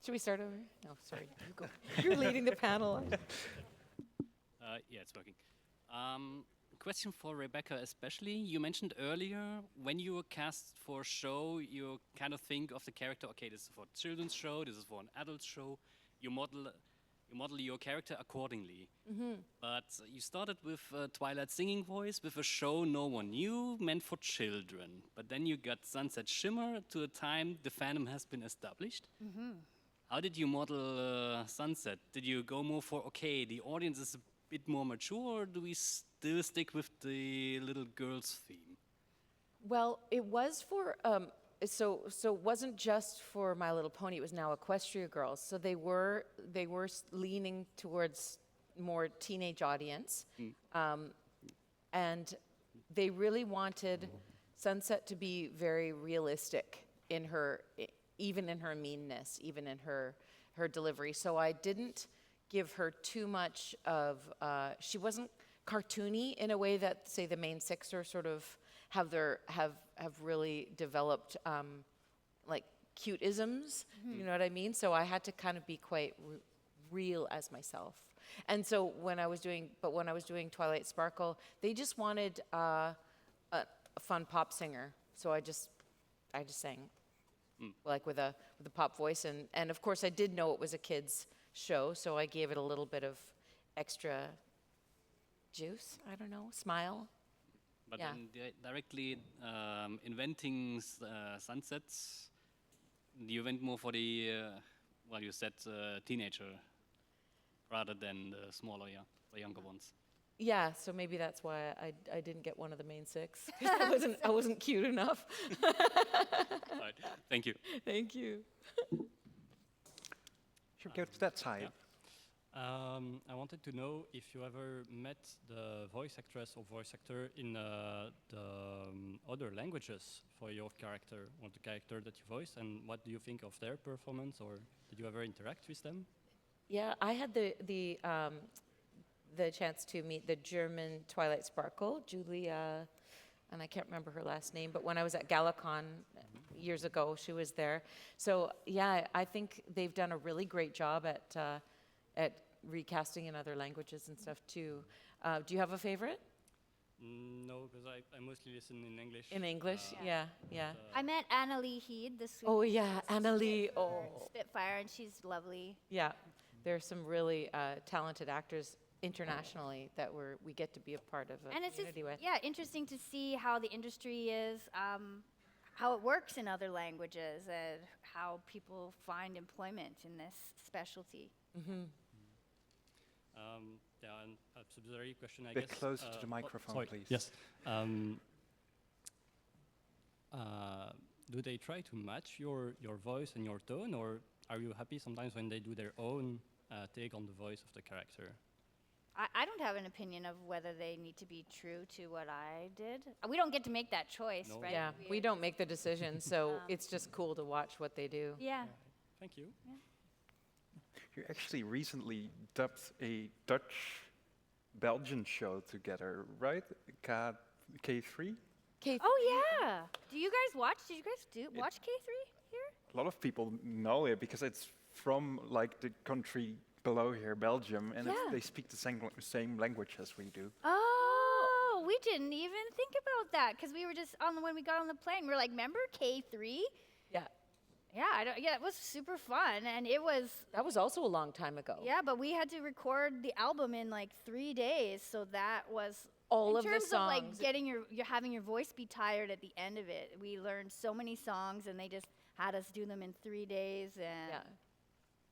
Should we start over? No, sorry. You go. You're leading the panel. Yeah, it's working. question for Rebecca especially. You mentioned earlier when you were cast for a show, you kind of think of the character, okay, this is for a children's show, this is for an adult show. You model your character accordingly. But you started with Twilight's singing voice with a show no one knew, meant for children. But then you got Sunset Shimmer to a time the fandom has been established. How did you model Sunset? Did you go more for, okay, the audience is a bit more mature, or do we still stick with the little girls theme? Well, it was for so it wasn't just for My Little Pony. It was now Equestria Girls. So they were leaning towards more teenage audience, and they really wanted Sunset to be very realistic in her, even in her meanness, even in her delivery. So I didn't give her too much of. She wasn't cartoony in a way that, say, the main six are sort of have really developed like cute isms. You know what I mean? So I had to kind of be quite real as myself. And so when I was doing Twilight Sparkle, they just wanted a fun pop singer. So I just sang like with a pop voice, and of course I did know it was a kids show, so I gave it a little bit of extra juice. I don't know, smile. But Yeah. then directly inventing sunsets, you went more for the, well, you said teenager rather than the smaller, the younger ones. Yeah, so maybe that's why I didn't get one of the main six. I wasn't cute enough. All right, thank you. Thank you. Should we go to that side? I wanted to know if you ever met the voice actress or voice actor in the other languages for your character or the character that you voice, and what do you think of their performance, or did you ever interact with them? Yeah, I had the chance to meet the German Twilight Sparkle, Julia, and I can't remember her last name, but when I was at Galacon years ago, she was there. So yeah, I think they've done a really great job at recasting in other languages and stuff too. Do you have a favorite? No, because I mostly listen in English. In English, yeah. I met Annalie Heed, the Swedish. Oh yeah, Annalie. Spitfire, and she's lovely. Yeah, there's some really talented actors internationally that we get to be a part of a And it's just, community with. yeah, interesting to see how the industry is, how it works in other languages, and how people find employment in this specialty. Yeah, and a subsidiary question, I Bit guess. closer to the microphone, sorry, please. Yes. Do they try to match your voice and your tone, or are you happy sometimes when they do their own take on the voice of the character? I don't have an opinion of whether they need to be true to what I did. We don't get to make that choice, No. right? Yeah, we don't make the decision, so it's just cool to watch what they do. Yeah. Thank you. You actually recently dubbed a Dutch-Belgian show together, right? K3? Oh yeah. Do you guys watch? Did you guys watch K3 here? A lot of people know it because it's from like the country below here, Belgium, and Yeah. they speak the same language as we do. Oh, we didn't even think about that because we were just when we got on the plane, we were like, "Remember K3?" Yeah, Yeah, it was super fun, and it was. that was also a long time ago. Yeah, but we had to record the album in like 3 days, so that was All in of the terms of like songs. getting you're having your voice be tired at the end of it. We learned so many songs, and they just had us do them in 3 days, and Yeah.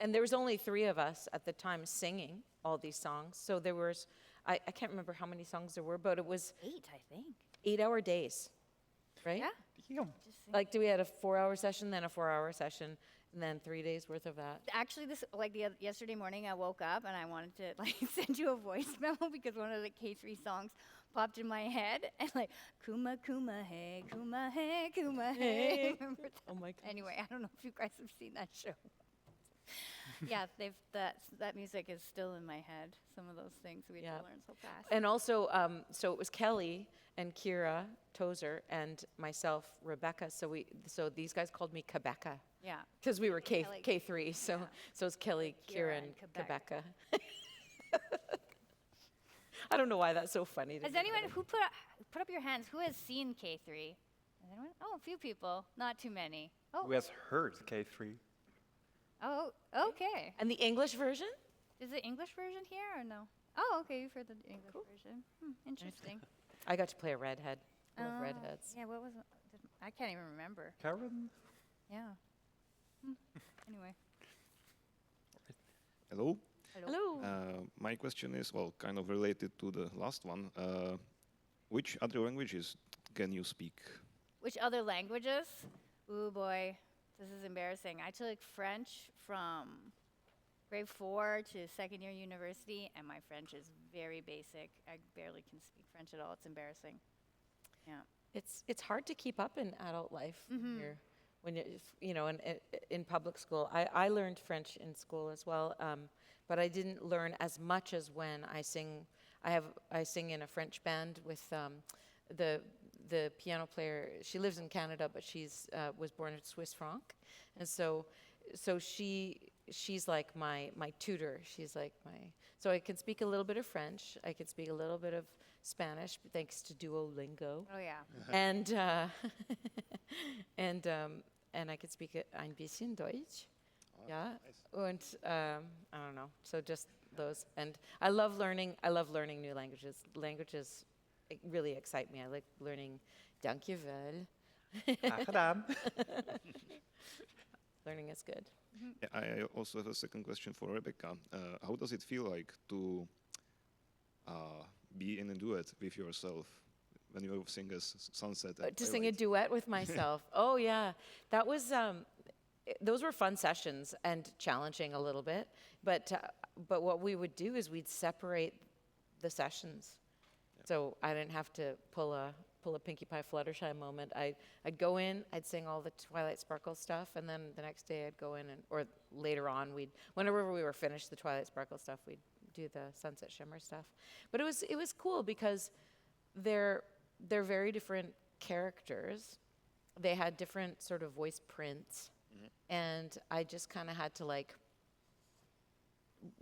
And there was only 3 of us at the time singing all these songs. So there was, I can't remember how many songs there were, but it was 8, I think. 8-hour days, right? Yeah. Damn. Like, we had a 4-hour session, then a 4-hour session, and then 3 days worth of that. Actually, yesterday morning, I woke up and I wanted to like send you a voice memo because one of the K3 songs popped in my head, and like Kuma Kuma Hey Kuma Hey Kuma Hey. Remember that? Oh my God. Anyway, I don't know if you guys have seen that show. Yeah, that music is still in my head. Some of those things we had to learn so fast. And also, so it was Kelly and Kira Tozer and myself, Rebecca. So these guys called me Quebeca. Yeah. Because we were Kelly. K3, so it's Kelly, Kira, and Kira and Quebeca. I don't know why that's so funny. To Has me, anyone but who put up your hands? Who has seen K3? Has anyone? Oh, a few people. Not too many. Oh, Who has heard K3? oh, okay. And the English version? Is the English version here or no? Oh, okay. You've heard the English version. Interesting. I got to play a redhead. I love Oh, redheads. Yeah. What was it? I can't even remember. Karen? Yeah. Anyway. Hello. Hello. My question is, well, kind of related to the last one. Which other languages can you speak? Which other languages? Ooh, boy. This is embarrassing. I took French from grade 4 to second year university, and my French is very basic. I barely can speak French at all. It's embarrassing. Yeah. It's hard to keep up in adult life Mhm. when you know in public school. I learned French in school as well, but I didn't learn as much as when I sing. I sing in a French band with the piano player. She lives in Canada, but she's was born in Swiss franc, and so she's like my tutor. She's like so I can speak a little bit of French. I can speak a little bit of Spanish, thanks to Duolingo. Oh yeah. And and I could speak ein bisschen Deutsch. Yeah. And I don't know. So just those. And I love learning new languages. Languages really excite me. I like learning dankjewel. Gedaan. Learning is good. Yeah, I also have a second question for Rebecca. How does it feel like to be in a duet with yourself when you sing a sunset? at To sing a twilight? duet with myself. Oh yeah, that was. Those were fun sessions and challenging a little bit. But what we would do is we'd separate the sessions, so I didn't have to pull a Pinkie Pie Fluttershy moment. I'd go in, I'd sing all the Twilight Sparkle stuff, and then the next day I'd go in or later on whenever we were finished the Twilight Sparkle stuff, we'd do the Sunset Shimmer stuff. But it was cool because they're very different characters. They had different sort of voice prints, and I just kind of had to like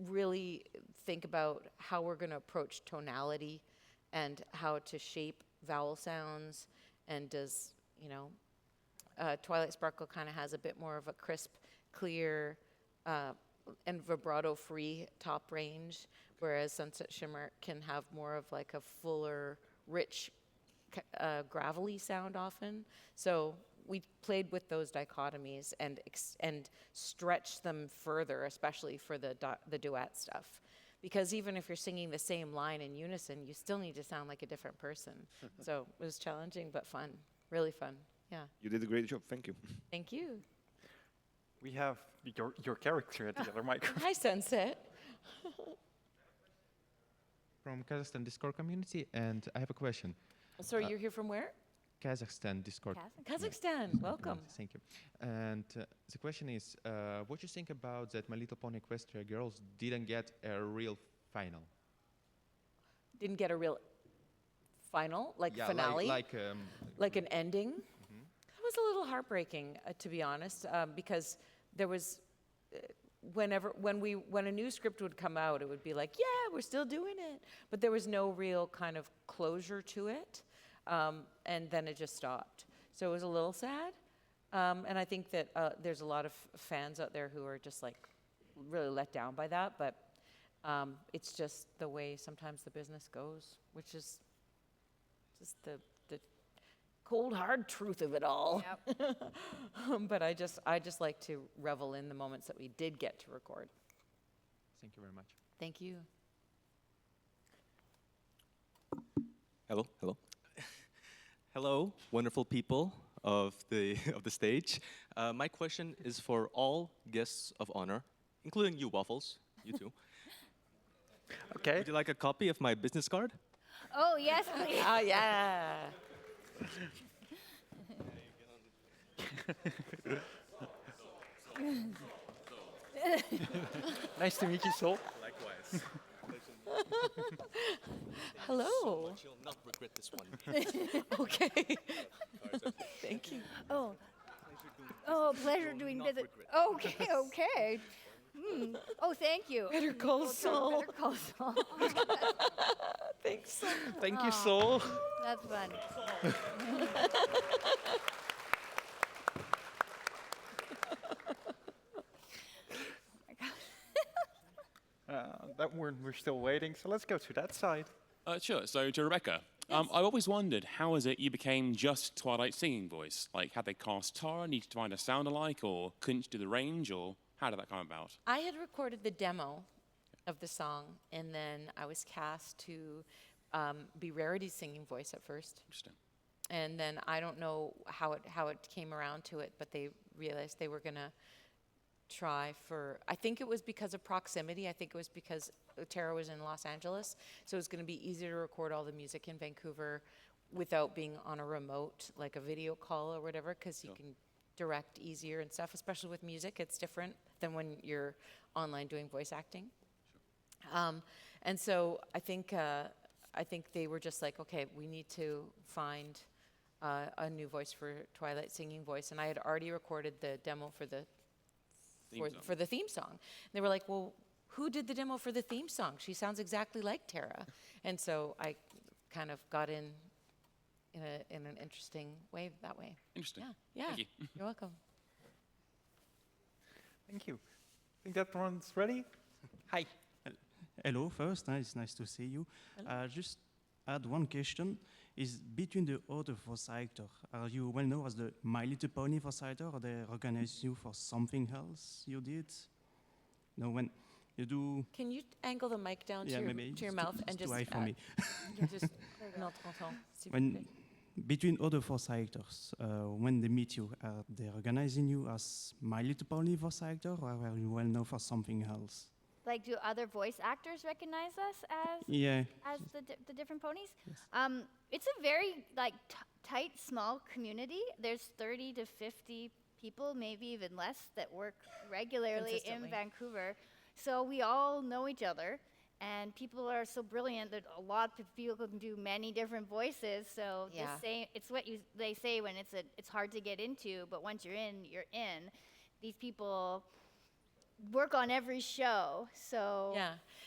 really think about how we're going to approach tonality and how to shape vowel sounds. And does Twilight Sparkle kind of has a bit more of a crisp, clear, and vibrato-free top range, whereas Sunset Shimmer can have more of like a fuller, rich, gravelly sound often. So we played with those dichotomies and stretched them further, especially for the duet stuff. Because even if you're singing the same line in unison, you still need to sound like a different person. So it was challenging, but fun, really fun. Yeah. You did a great job. Thank you. Thank you. We have your character at the other microphone. Hi, Sunset. From Kazakhstan Discord community, and I have a question. Sorry, you're here from where? Kazakhstan Discord. Kazakhstan, Discord welcome. community, thank you. And the question is, what you think about that My Little Pony Equestria Girls didn't get a real final? Didn't get a real final, like Yeah, finale? like an ending? That was a little heartbreaking, to be honest, because there was, when a new script would come out, it would be like, yeah, we're still doing it. But there was no real kind of closure to it. And then it just stopped. So it was a little sad. And I think that there's a lot of fans out there who are just like really let down by that. But it's just the way sometimes the business goes, which is just the cold, hard truth of it all. Yep. But I just like to revel in the moments that we did get to record. Thank you very much. Thank you. Hello, hello. Hello, wonderful people of the stage. My question is for all guests of honor, including you, Waffles, you too. Okay. Would you like a copy of my business card? Oh yes, please. Oh yeah. Nice to meet you, Sol. Likewise. Hello. So much, you'll not regret this one. Okay. Thank you. Oh, pleasure doing business. Okay, okay. Oh, thank you. Better call Saul. Better call Saul. Thank you, Soul. That's fun. We're still waiting, so let's go to that side. Sure. So to Rebecca, I always wondered how is it you became just Twilight singing voice? Like, had they cast Tara, needed to find a sound alike, or couldn't do the range, or how did that come about? I had recorded the demo of the song, and then I was cast to be Rarity's singing voice at first. Interesting. And then I don't know how it came around to it, but they realized they were gonna try for. I think it was because of proximity. I think it was because Tara was in Los Angeles, so it was going to be easier to record all the music in Vancouver without being on a remote, like a video call or whatever, because you can direct easier and stuff. Especially with music, it's different than when you're online doing voice acting. And so I think they were just like, okay, we need to find a new voice for Twilight singing voice, and I had already recorded the demo for the for the theme song. And they were like, well, who did the demo for the theme song? She sounds exactly like Tara. And so I kind of got in an interesting way that way. Interesting. Yeah. Thank you. You're welcome. Thank you. I think that one's ready. Hi. Hello, first, it's nice to see you. Just add one question. Is between the other voice actor, are you well known as the My Little Pony voice actor, or they recognize you for something else you did? No, when you do... Can you angle the mic down to your mouth and just... Too high for me. When between other voice actors, when they meet you, are they recognizing you as My Little Pony voice actor, or are you well known for something else? Like, do other voice actors recognize us as the different ponies? Yes. It's a very tight, small community. There's 30 to 50 people, maybe even less, that work regularly in Vancouver. So we all know each other, and people are so brilliant that a lot of people can do many different voices. So it's what they say when it's hard to get into, but once you're in, you're in. These people work on every show, so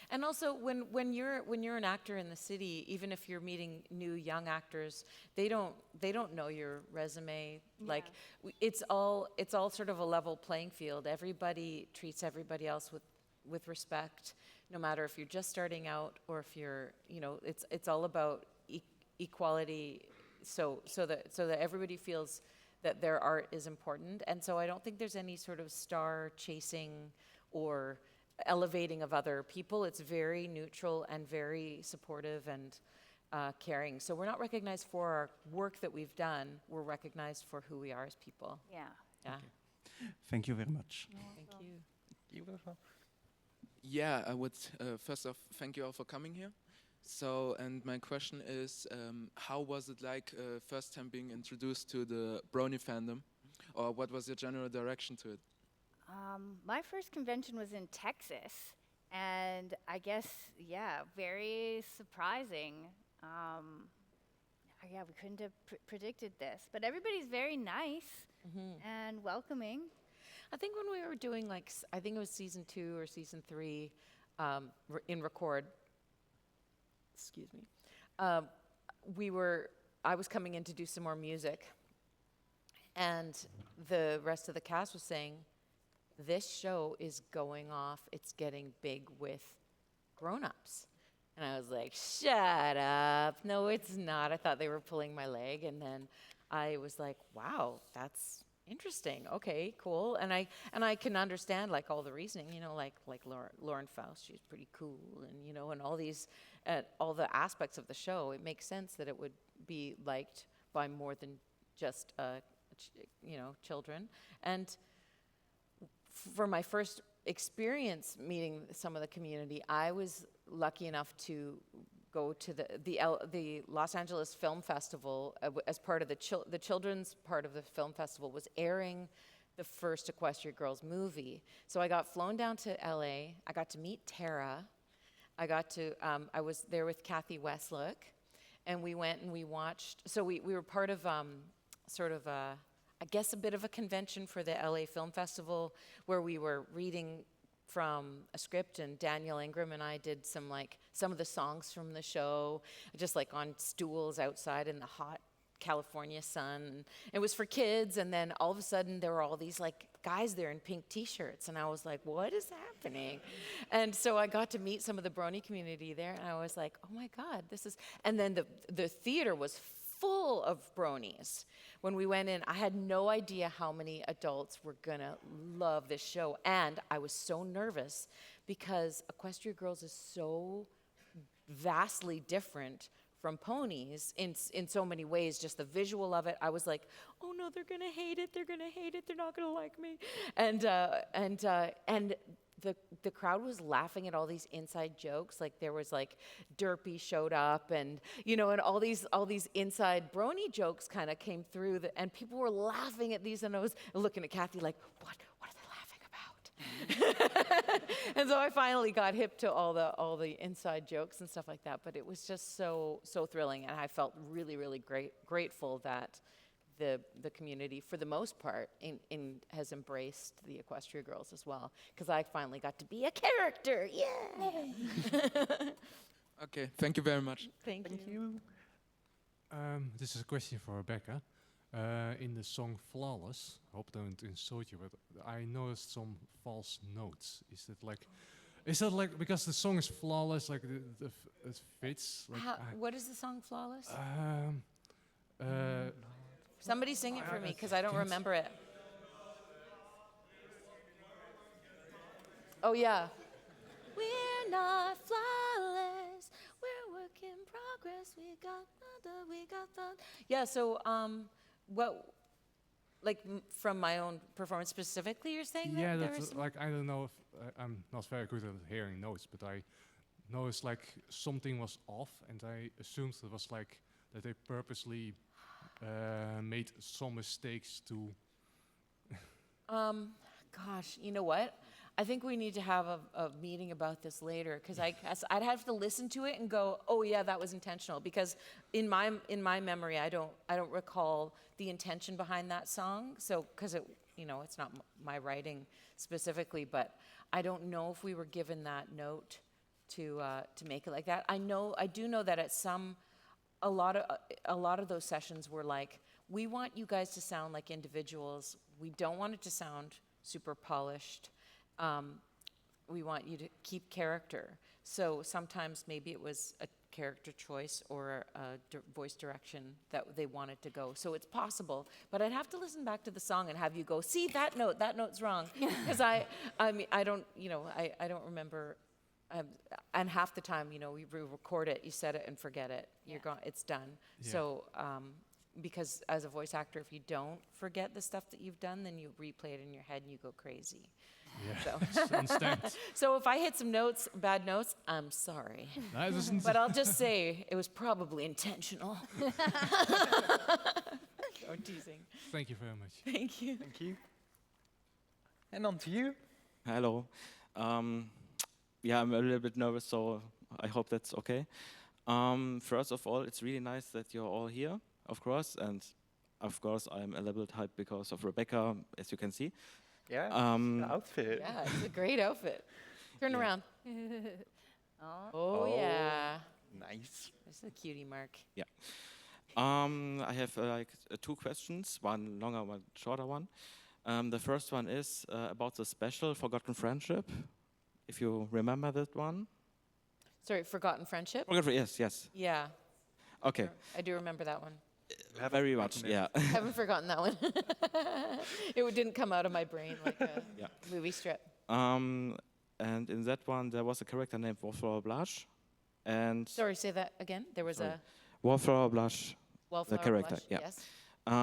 and also when you're an actor in the city, even if you're meeting new young actors, they don't know your resume. Like it's all sort of a level playing field. Everybody treats everybody else with respect, no matter if you're just starting out or if you're it's all about equality, so that everybody feels that their art is important. And so I don't think there's any sort of star chasing or elevating of other people. It's very neutral and very supportive and caring. So we're not recognized for our work that we've done. We're recognized for who we are as people. Yeah. Thank you very much. Thank you. You as well. Yeah, I would first off thank you all for coming here. So, and my question is, how was it like first time being introduced to the Brony fandom, or what was your general direction to it? My first convention was in Texas, and I guess, very surprising. We couldn't have predicted this, but everybody's very nice and welcoming. I think when we were doing I think it was season 2 or season 3 in record, excuse me, I was coming in to do some more music, and the rest of the cast was saying, this show is going off, it's getting big with grown-ups. And I was like, shut up, no it's not. I thought they were pulling my leg, and then I was like, wow, that's interesting, okay, cool. And I can understand all the reasoning, like Lauren Faust, she's pretty cool, and and all these, all the aspects of the show. It makes sense that it would be liked by more than just children. And for my first experience meeting some of the community, I was lucky enough to go to the Los Angeles Film Festival as part of the children's part of the film festival was airing the first Equestria Girls movie. So I got flown down to LA. I got to meet Tara. I was there with Kathy Westlook, and we went and we watched. So we were part of sort of I guess a bit of a convention for the LA Film Festival, where we were reading from a script, and Daniel Ingram and I did some of the songs from the show, just like on stools outside in the hot California sun. It was for kids, and then all of a sudden there were all these like guys there in pink t-shirts, and I was like, what is happening? And so I got to meet some of the brony community there, and I was like, oh my God, this is, and then the theater was full of bronies. When we went in, I had no idea how many adults were gonna love this show, and I was so nervous because Equestria Girls is so vastly different from ponies in so many ways. Just the visual of it, I was like, oh no, they're gonna hate it, they're not gonna like me. And the crowd was laughing at all these inside jokes. Like there was like Derpy showed up, and and all these inside brony jokes kind of came through, and people were laughing at these, and I was looking at Kathy like, what are they laughing about? And so I finally got hip to all the inside jokes and stuff like that. But it was just so thrilling, and I felt really grateful that the community, for the most part, has embraced the Equestria Girls as well, because I finally got to be a character. Yeah. Okay, thank you very much. Thank you. This is a question for Rebecca. In the song Flawless, I hope I don't insult you, but I noticed some false notes. Is that like because the song is flawless, like it fits? Like What is the song Flawless? Somebody sing it for me, because I don't remember it. Oh yeah. We're not flawless, we're work in progress. We got the. Yeah. So what, like from my own performance specifically, you're saying Yeah, that that's like, I don't know if I'm not very good at hearing notes, but I noticed like something was off, and I assumed it was like that they purposely made some mistakes to. Gosh, you know what? I think we need to have a meeting about this later, because I'd have to listen to it and go, oh yeah, that was intentional. Because in my memory, I don't recall the intention behind that song. So because it's not my writing specifically, but I don't know if we were given that note to make it like that. I do know that at a lot of those sessions were like, we want you guys to sound like individuals. We don't want it to sound super polished. We want you to keep character. So sometimes maybe it was a character choice or a voice direction that they wanted to go. So it's possible, but I'd have to listen back to the song and have you go, see that note's wrong, because I don't remember. And half the time, we record it, you set it and forget it. You're gone. It's done. Yeah. So, because as a voice actor, if you don't forget the stuff that you've done, then you replay it in your head and you go crazy. Yeah. So if I hit some bad notes, I'm sorry. But I'll just say it was probably intentional. I'm teasing. Thank you very much. Thank you. Thank you. And on to you. Hello. Yeah, I'm a little bit nervous, so I hope that's okay. First of all, it's really nice that you're all here, of course, and of course I'm a little bit hyped because of Rebecca, as you can see. Yeah, the outfit. Yeah, it's a great outfit. Turn around. Oh, yeah. Nice. There's a cutie mark. Yeah. I have two questions, one longer, one shorter one. The first one is about the special Forgotten Friendship, if you remember that one. Sorry, Forgotten Friendship? Yes. Yeah. Okay. I do remember that one. Very much, yeah. I haven't forgotten that one. It didn't come out of my brain like a movie strip. And in that one, there was a character named Wallflower Blush. And Sorry, say that again. There was a Wallflower Blush, Wallflower the character. Blush, Yeah. yes.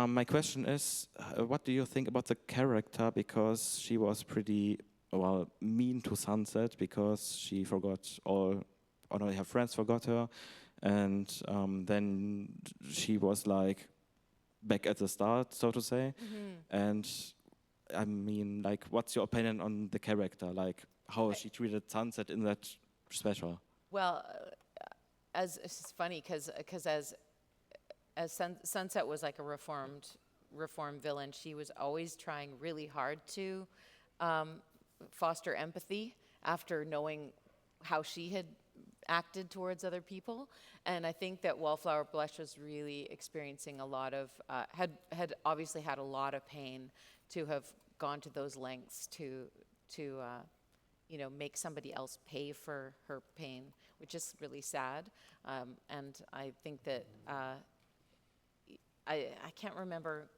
My question is, what do you think about the character? Because she was pretty mean to Sunset because she forgot her friends forgot her, and then she was like back at the start, so to say. And I mean, like, what's your opinion on the character? Like, how she treated Sunset in that special? Well, as it's funny because as Sunset was like a reformed villain, she was always trying really hard to foster empathy after knowing how she had acted towards other people. And I think that Wallflower Blush was really experiencing a lot of, had obviously had a lot of pain to have gone to those lengths to make somebody else pay for her pain, which is really sad. And I think that I can't remember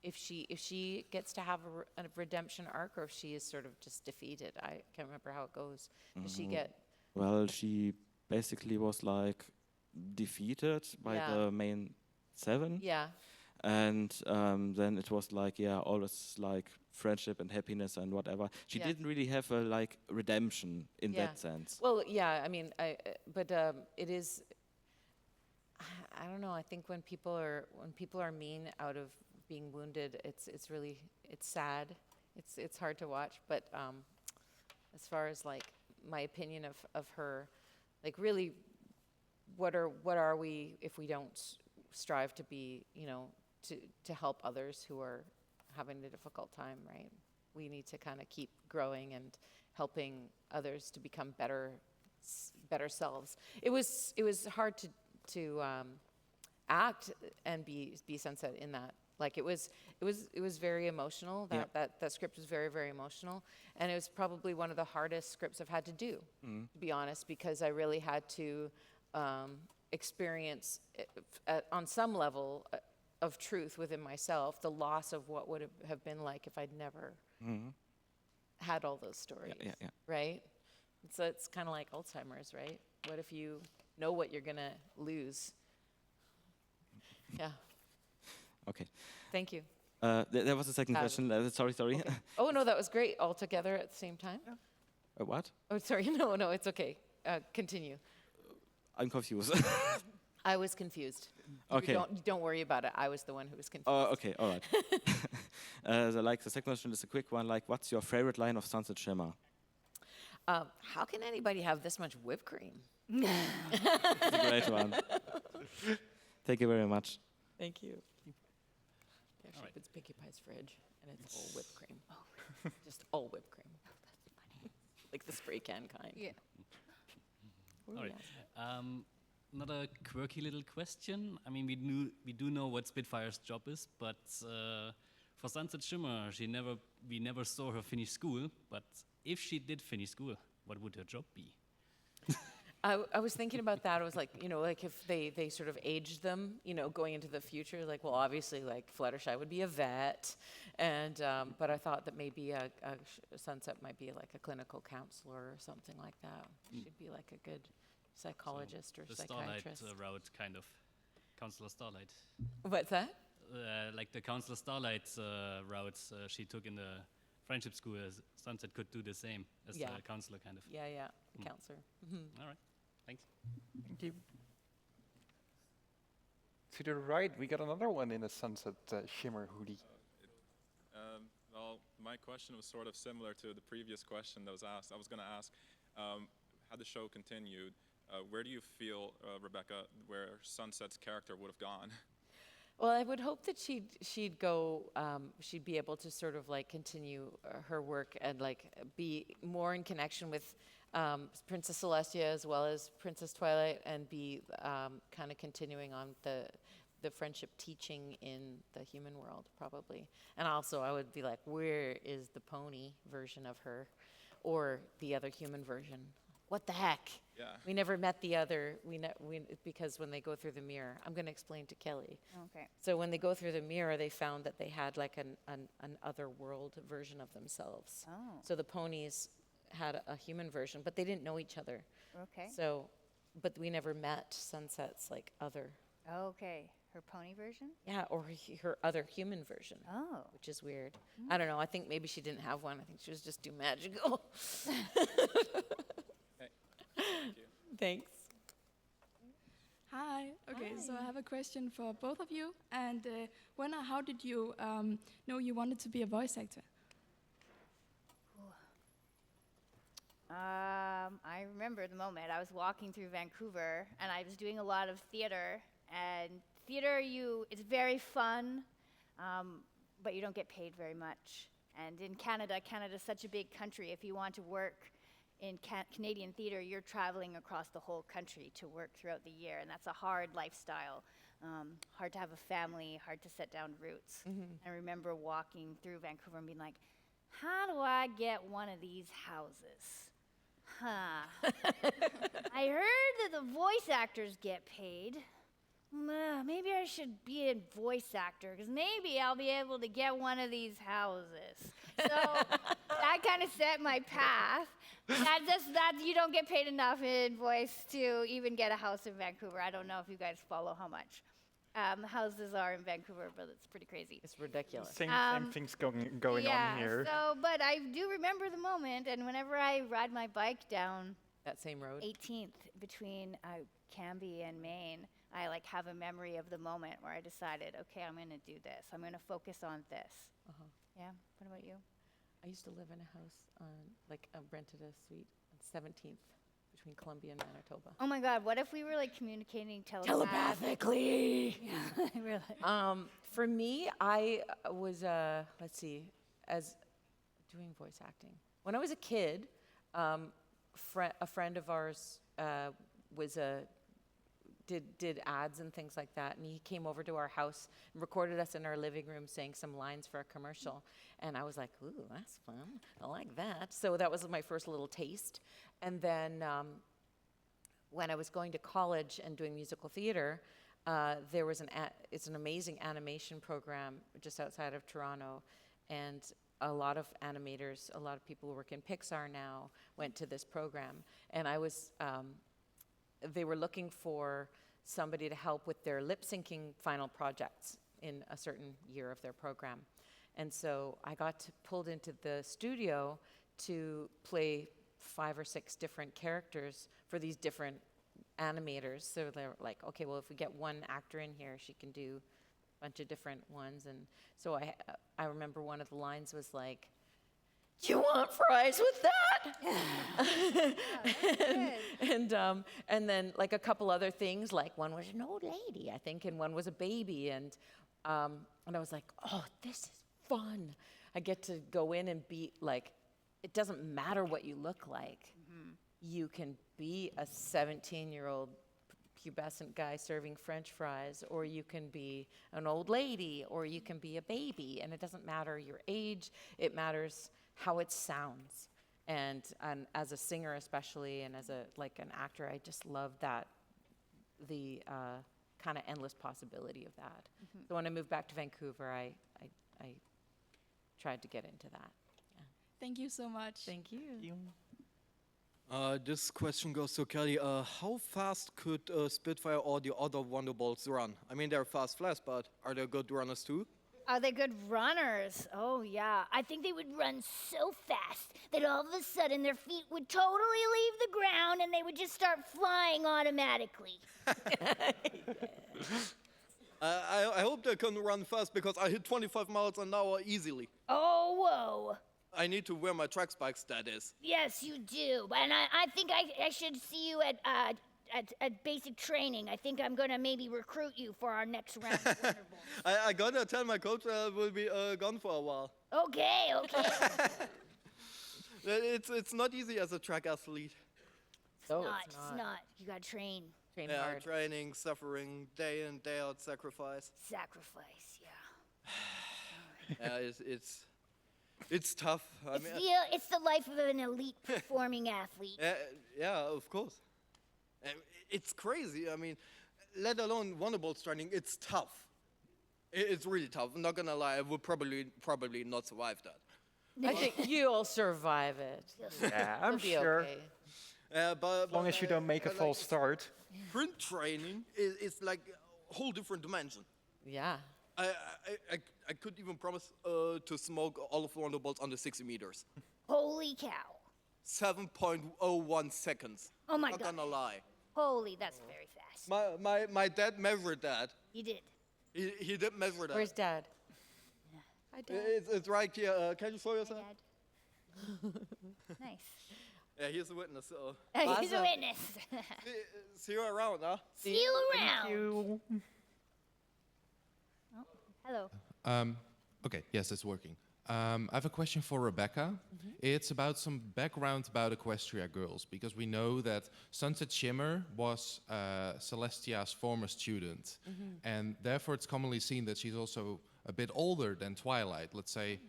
if she gets to have a redemption arc, or if she is sort of just defeated. I can't remember how it goes. Does she get? Well, she basically was like defeated by the main 7. Yeah. And then it was like, always like friendship and happiness and whatever. She didn't really have a like redemption in that sense. Well, yeah, I mean, it is. I don't know. I think when people are mean out of being wounded, it's sad. It's hard to watch. But as far as like my opinion of her, like really, what are we if we don't strive to be, to help others who are having a difficult time, right? We need to kind of keep growing and helping others to become better selves. It was hard to act and be Sunset in that. Like it was very emotional. That script was very, very emotional, and it was probably one of the hardest scripts I've had to do, to be honest, because I really had to experience on some level of truth within myself the loss of what would have been like if I'd never had all those stories, right? So it's kind of like Alzheimer's, right? What if you know what you're gonna lose? Yeah. Okay. Thank you. There was a second question. Sorry. Okay. Oh no, that was great. All together at the same time. What? Oh, sorry. No, it's okay. Continue. I'm confused. I was confused. Okay. Don't worry about it. I was the one who was confused. Oh, okay. All right. The second question is a quick one. Like, what's your favorite line of Sunset Shimmer? How can anybody have this much whipped cream? That's a great one. Thank you very much. Thank you. Yeah, she puts Pinkie Pie's fridge, and it's all whipped cream. Just all whipped cream. That's funny. Like the spray can kind. Yeah. All right. Another quirky little question. I mean, we do know what Spitfire's job is, but for Sunset Shimmer, we never saw her finish school. But if she did finish school, what would her job be? I was thinking about that. I was like, like if they sort of aged them, going into the future, like, well, obviously, like Fluttershy would be a vet, and but I thought that maybe a Sunset might be like a clinical counselor or something like that. She'd be like a good psychologist or psychiatrist. The Starlight route, kind of. Counselor Starlight. What's that? Like the Counselor Starlight route she took in the friendship school, Sunset could do the same as the counselor, kind of. Yeah, the counselor. All right, thanks. Thank you. To the right, we got another one in a Sunset Shimmer hoodie. Well, my question was sort of similar to the previous question that was asked. I was going to ask, had the show continued, where do you feel, Rebecca, where Sunset's character would have gone? Well, I would hope that she'd go, she'd be able to sort of like continue her work and like be more in connection with Princess Celestia as well as Princess Twilight, and be kind of continuing on the friendship teaching in the human world, probably. And also I would be like, where is the pony version of her, or the other human version? What the heck? Yeah. We never met the other, because when they go through the mirror, I'm going to explain to Kelly. Okay. So when they go through the mirror, they found that they had like an other world version of themselves. Oh. So the ponies had a human version, but they didn't know each other. Okay. So, but we never met Sunset's like other. Okay. Her pony version? Yeah, or her other human version. Oh. Which is weird. I don't know. I think maybe she didn't have one. I think she was just too magical. Thanks. Hi. Okay, so I have a question for both of you. And when or how did you know you wanted to be a voice actor? I remember the moment. I was walking through Vancouver, and I was doing a lot of theater. And theater, it's very fun, but you don't get paid very much And in Canada, Canada's such a big country. If you want to work in Canadian theater, you're traveling across the whole country to work throughout the year, and that's a hard lifestyle. Hard to have a family, hard to set down roots. I remember walking through Vancouver and being like, how do I get one of these houses? I heard that the voice actors get paid. Maybe I should be a voice actor, because maybe I'll be able to get one of these houses. So that kind of set my path. That you don't get paid enough in voice to even get a house in Vancouver. I don't know if you guys follow how much houses are in Vancouver, but it's pretty crazy. It's ridiculous. Same things going on here. So, but I do remember the moment, and whenever I ride my bike down that same road, 18th between Cambie and Maine, I have a memory of the moment where I decided, okay, I'm going to do this. I'm going to focus on this. Yeah. What about you? I used to live in a house on, I rented a suite on 17th between Columbia and Manitoba. Oh my God! What if we were communicating telepathically? Yeah, really. For me, I was as doing voice acting when I was a kid. A friend of ours did ads and things like that, and he came over to our house and recorded us in our living room saying some lines for a commercial, and I was like, ooh, that's fun, I like that. So that was my first little taste. And then when I was going to college and doing musical theater, there was it's an amazing animation program just outside of Toronto, and a lot of animators, a lot of people who work in Pixar now went to this program, and I was they were looking for somebody to help with their lip-syncing final projects in a certain year of their program. And so I got pulled into the studio to play 5 or 6 different characters for these different animators. So they're like, okay, well, if we get one actor in here, she can do a bunch of different ones. And so I remember one of the lines was like, "You want fries with that?" And then a couple other things, one was an old lady, I think, and one was a baby, and I was like, oh, this is fun. I get to go in and be it doesn't matter what you look like. You can be a 17-year-old pubescent guy serving French fries, or you can be an old lady, or you can be a baby, and it doesn't matter your age. It matters how it sounds. And as a singer especially, and as an actor, I just love the kind of endless possibility of that. So when I moved back to Vancouver, I tried to get into that. Yeah. Thank you so much. Thank you. This question goes to Kelly. How fast could Spitfire or the other Wonderbolts run? I mean, they're fast flash, but are they good runners too? Are they good runners? Oh, yeah. I think they would run so fast that all of a sudden their feet would totally leave the ground and they would just start flying automatically. I hope they can run fast because I hit 25 miles an hour easily. Oh, whoa. I need to wear my track spikes, that is. Yes, you do. And I think I should see you at basic training. I think I'm going to maybe recruit you for our next round of Wonderbolts. I gotta tell my coach I will be gone for a while. Okay. It's not easy as a track athlete. It's not. You got to train. Train hard. Training, suffering, day in, day out, sacrifice. Sacrifice, yeah. Yeah, it's tough. It's the life of an elite performing athlete. Yeah, of course. It's crazy. I mean, let alone Wonderbolts training, it's tough. It's really tough. I'm not gonna lie, I would probably not survive that. I think you'll survive it. Yeah, I'm You'll be sure. okay. But As long as you don't make a false start. Sprint training is like a whole different dimension. Yeah. I could even promise to smoke all of Wonderbolts under 60 meters. Holy cow. 7.01 seconds. Oh my Not God. gonna lie. Holy, that's very fast. My dad measured that. You did. He did measure that. Where's Dad? Hi, Dad. It's right here. Can you show yourself? Nice. Yeah, he's a witness. He's a witness. See you around, huh? See you around. Thank you. Oh, hello. Okay, yes, it's working. I have a question for Rebecca. It's about some background about Equestria Girls, because we know that Sunset Shimmer was Celestia's former student, and therefore it's commonly seen that she's also a bit older than Twilight, let's say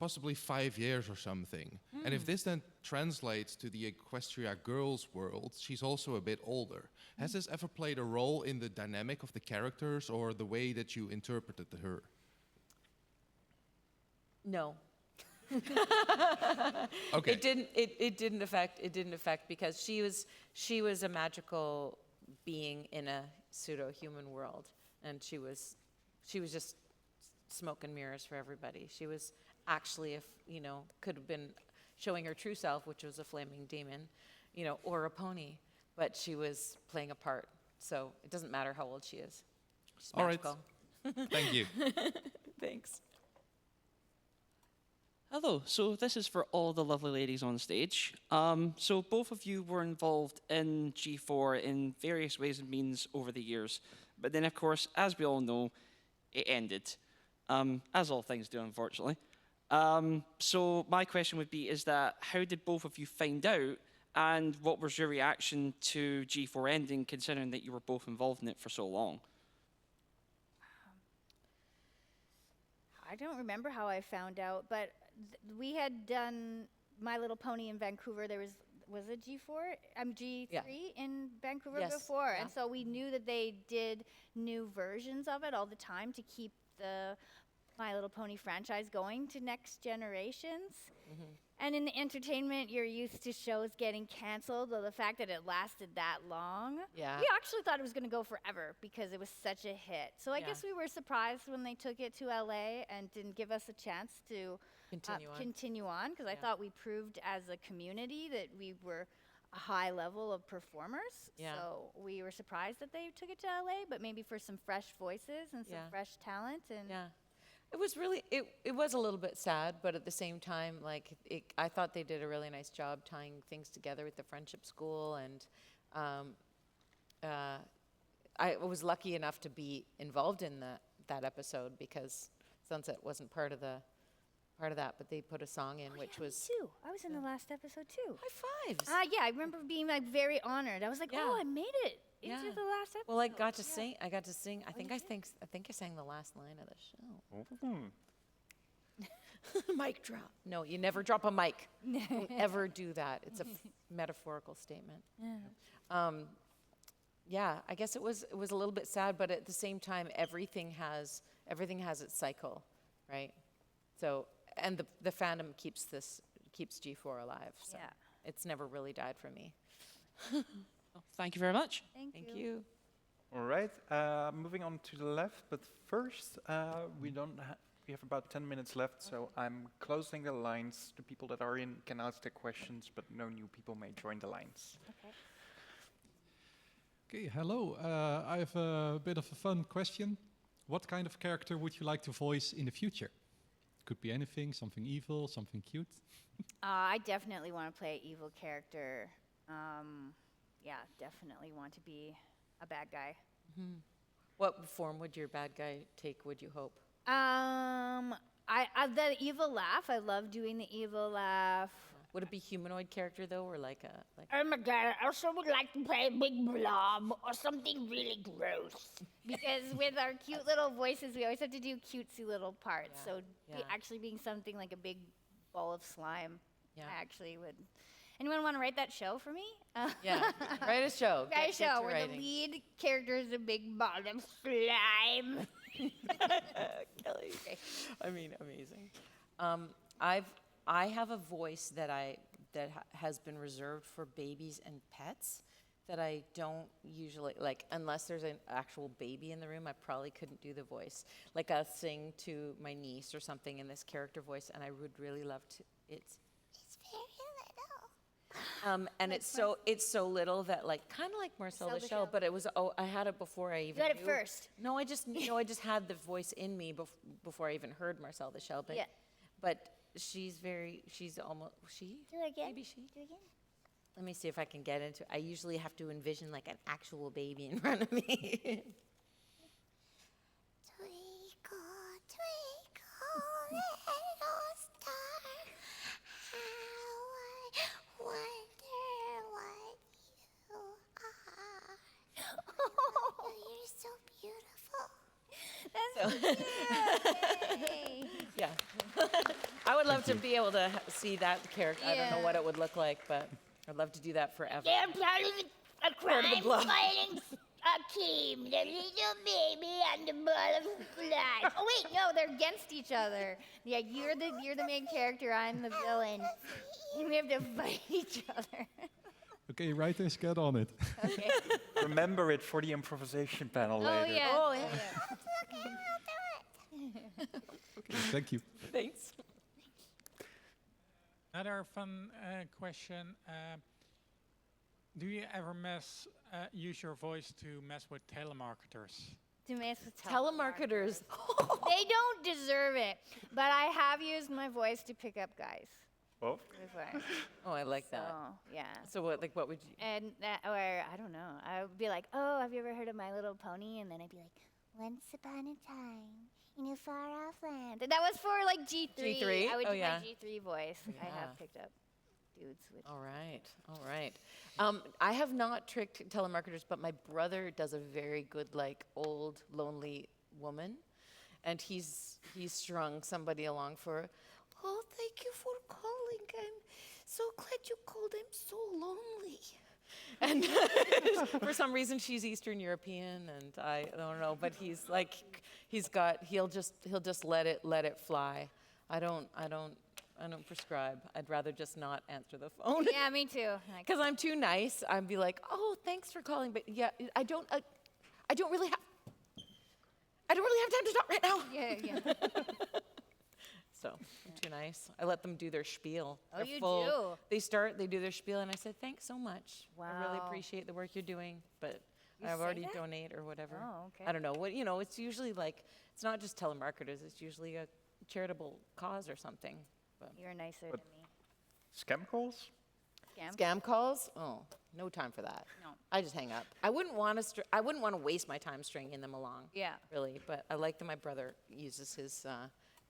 possibly 5 years or something. And if this then translates to the Equestria Girls world, she's also a bit older. Has this ever played a role in the dynamic of the characters or the way that you interpreted her? No. Okay. It didn't affect because she was a magical being in a pseudo human world, and she was just smoke and mirrors for everybody. She was actually, if could have been showing her true self, which was a flaming demon, or a pony, but she was playing a part. So it doesn't matter how old she is. She's All right. magical. Thank you. Thanks. Hello, so this is for all the lovely ladies on stage. So both of you were involved in G4 in various ways and means over the years. But then, of course, as we all know, it ended, as all things do, unfortunately. So my question would be, is that how did both of you find out, and what was your reaction to G4 ending, considering that you were both involved in it for so long? I don't remember how I found out, but we had done My Little Pony in Vancouver. There was it G4? G3 in Vancouver Yes, before, yeah. and so we knew that they did new versions of it all the time to keep the My Little Pony franchise going to next generations. And in the entertainment, you're used to shows getting canceled, though the fact that it lasted that long, Yeah. we actually thought it was going to go forever because it was such a hit. So I Yeah. guess we were surprised when they took it to LA and didn't give us a chance to Continue on. because I thought we proved as a community that we were a high level of performers. Yeah. So we were surprised that they took it to LA, but maybe for some fresh voices and some Yeah. fresh talent. And Yeah. It was really, it was a little bit sad, but at the same time, I thought they did a really nice job tying things together with the friendship school, and I was lucky enough to be involved in that episode because Sunset wasn't part of that, but they put a song in, which was too. I was in the last episode too. High fives. Yeah, I remember being very honored. I was like, oh, I made it into the last episode. Well, I got to sing. I got to sing. I think I sang the last line of the show. Mic drop. No, you never drop a mic. Don't ever do that. It's a metaphorical statement. Yeah, I guess it was a little bit sad, but at the same time, everything has its cycle, right? So, and the fandom keeps G4 alive. So it's never really died for me. Thank you very much. Thank you. All right, moving on to the left, but first we have about 10 minutes left, so I'm closing the lines. The people that are in can ask their questions, but no new people may join the lines. Okay, hello. I have a bit of a fun question. What kind of character would you like to voice in the future? Could be anything, something evil, something cute. I definitely want to play an evil character. Definitely want to be a bad guy. What form would your bad guy take, would you hope? The evil laugh. I love doing the evil laugh. Would it be humanoid character though, or like? Oh my god! I also would like to play a big blob or something really gross. Because with our cute little voices, we always have to do cutesy little parts. So yeah. actually being something like a big ball of slime, Yeah. I actually would. Anyone want to write that show for me? Yeah, write a show. Write a Get show to where writing. the lead character is a big ball of slime. Kelly. I mean, amazing. I have a voice that has been reserved for babies and pets that I don't usually like, unless there's an actual baby in the room. I probably couldn't do the voice. Like I'll sing to my niece or something in this character voice, and I would really love to. It's very little. And it's so little that kind of like Marcel the Shell, but it was I had it before I even You had it knew. first. No, I just had the voice in me before I even heard Marcel the Shell. But Yeah. but she's almost she. Do it again. Maybe she. Do it again. Let me see if I can get into. I usually have to envision like an actual baby in front of me. Twinkle, twinkle, little Yeah. I would love to be able to see that character. I don't know what it would look like, but I'd love to do that forever. They're part of a Part of the blood. crime-fighting team. The little baby and the ball of blood. Oh wait, no, they're against each other. Yeah, you're the main character. I'm the villain, and we have to fight each other. Okay, writers, get on it. Okay. Remember it for the improvisation panel Oh later. yeah. Oh, yeah. Okay, thank you. Thanks. Another fun question. Do you ever use your voice to mess with telemarketers? To mess with Telemarketers. They don't deserve it, but I have used my voice to pick up guys. Oh. Before. Oh, I like that. So, yeah. So what would you? And that, or I don't know. I would be like, oh, have you ever heard of My Little Pony? And then I'd be like, once upon a time in a far off land. And that was for like G3. G3? I would Oh, do yeah. my G3 voice. I Yeah. have picked up dudes with. All right, all right. I have not tricked telemarketers, but my brother does a very good, like, old, lonely woman. And he's strung somebody along for, oh, thank you for calling. I'm so glad you called. I'm so lonely. And for some reason, she's Eastern European, and I don't know, but he's like, he'll just let it fly. I don't prescribe. I'd rather just not answer the phone. Yeah, me too. Because I'm too nice. I'd be like, oh, thanks for calling, but yeah, I don't really have time to talk right now. Yeah. So I'm too nice. I let them do their spiel. Oh, They're you full. do? They do their spiel, and I said, thanks so much. I really Wow. appreciate the work you're doing, but You I've say already that? donate or whatever. Oh, okay. I don't know what it's usually like. It's not just telemarketers. It's usually a charitable cause or something. But You're nicer But- than me. Scam calls? Scam calls? Oh, no time for that. No. I just hang up. I wouldn't want to waste my time stringing them along. Yeah. Really, but I like that my brother uses his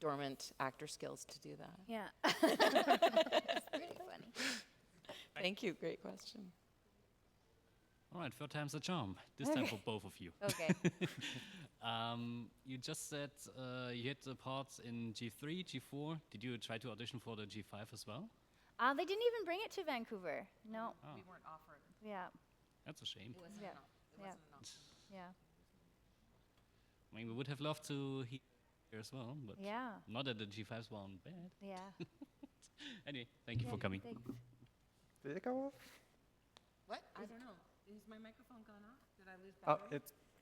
dormant actor skills to do that. Yeah. It's pretty funny. Thank you. Great question. All right, third time's a charm. This time Okay. for both of you. Okay. You just said you had the parts in G3, G4. Did you try to audition for the G5 as well? They didn't even bring it to Vancouver. No. Oh. We weren't offered. Yeah. That's a shame. Yeah. Yeah. Yeah. I mean, we would have loved to hear as well, but Yeah. not that the G5s weren't bad. Yeah. Anyway, thank you for coming. Thanks. Did it go off? What? I don't know. Is my microphone gone off? Did I lose Oh, battery?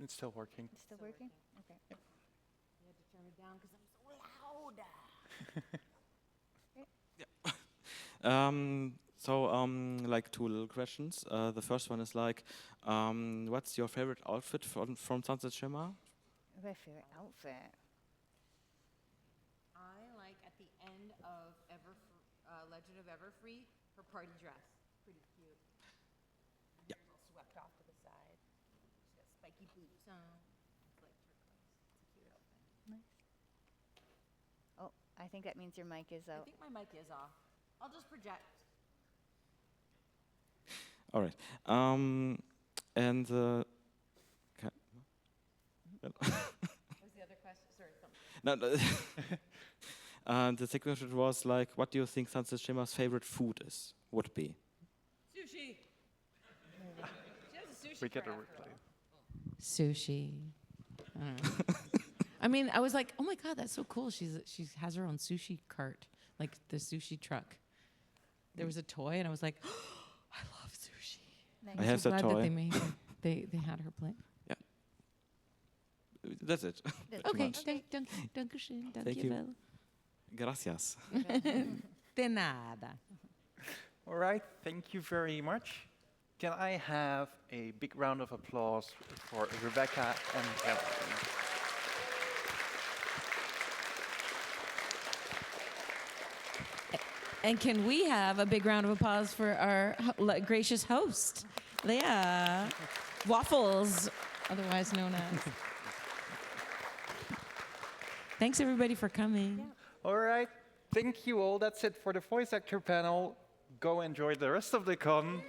it's still working. It's still working? Okay. You had to turn it down because I'm so loud. Like two little questions. The first one is like, what's your favorite outfit from Sunset Shimmer? My favorite outfit. I like at the end of Legend of Everfree, her party dress. Pretty cute. Yeah. All swept off to the side. She's got spiky boots on. It's like turquoise. It's a cute outfit. Nice. Oh, I think that means your mic is I out. think my mic is off. I'll just project. All right. And What was the other question? Sorry, something. no. The second question was like, what do you think Sunset Shimmer's favorite food would be? Sushi. She has a sushi We get a cart. replay. Sushi. I don't know. I mean, I was like, oh my god, that's so cool. She has her own sushi cart, like the sushi truck. There was a toy, and I was like, oh, I love sushi. I I'm have so that glad that toy. they made it. They had her play. Yeah. That's it. Too Okay, much. dankeschön, Thank you. dankjewel. Gracias. De nada. All right, thank you very much. Can I have a big round of applause for Rebecca and Emily? And can we have a big round of applause for our gracious host, Leah Waffles, otherwise known as. Thanks everybody for coming. All right, thank you all. That's it for the voice actor panel. Go enjoy the rest of the con.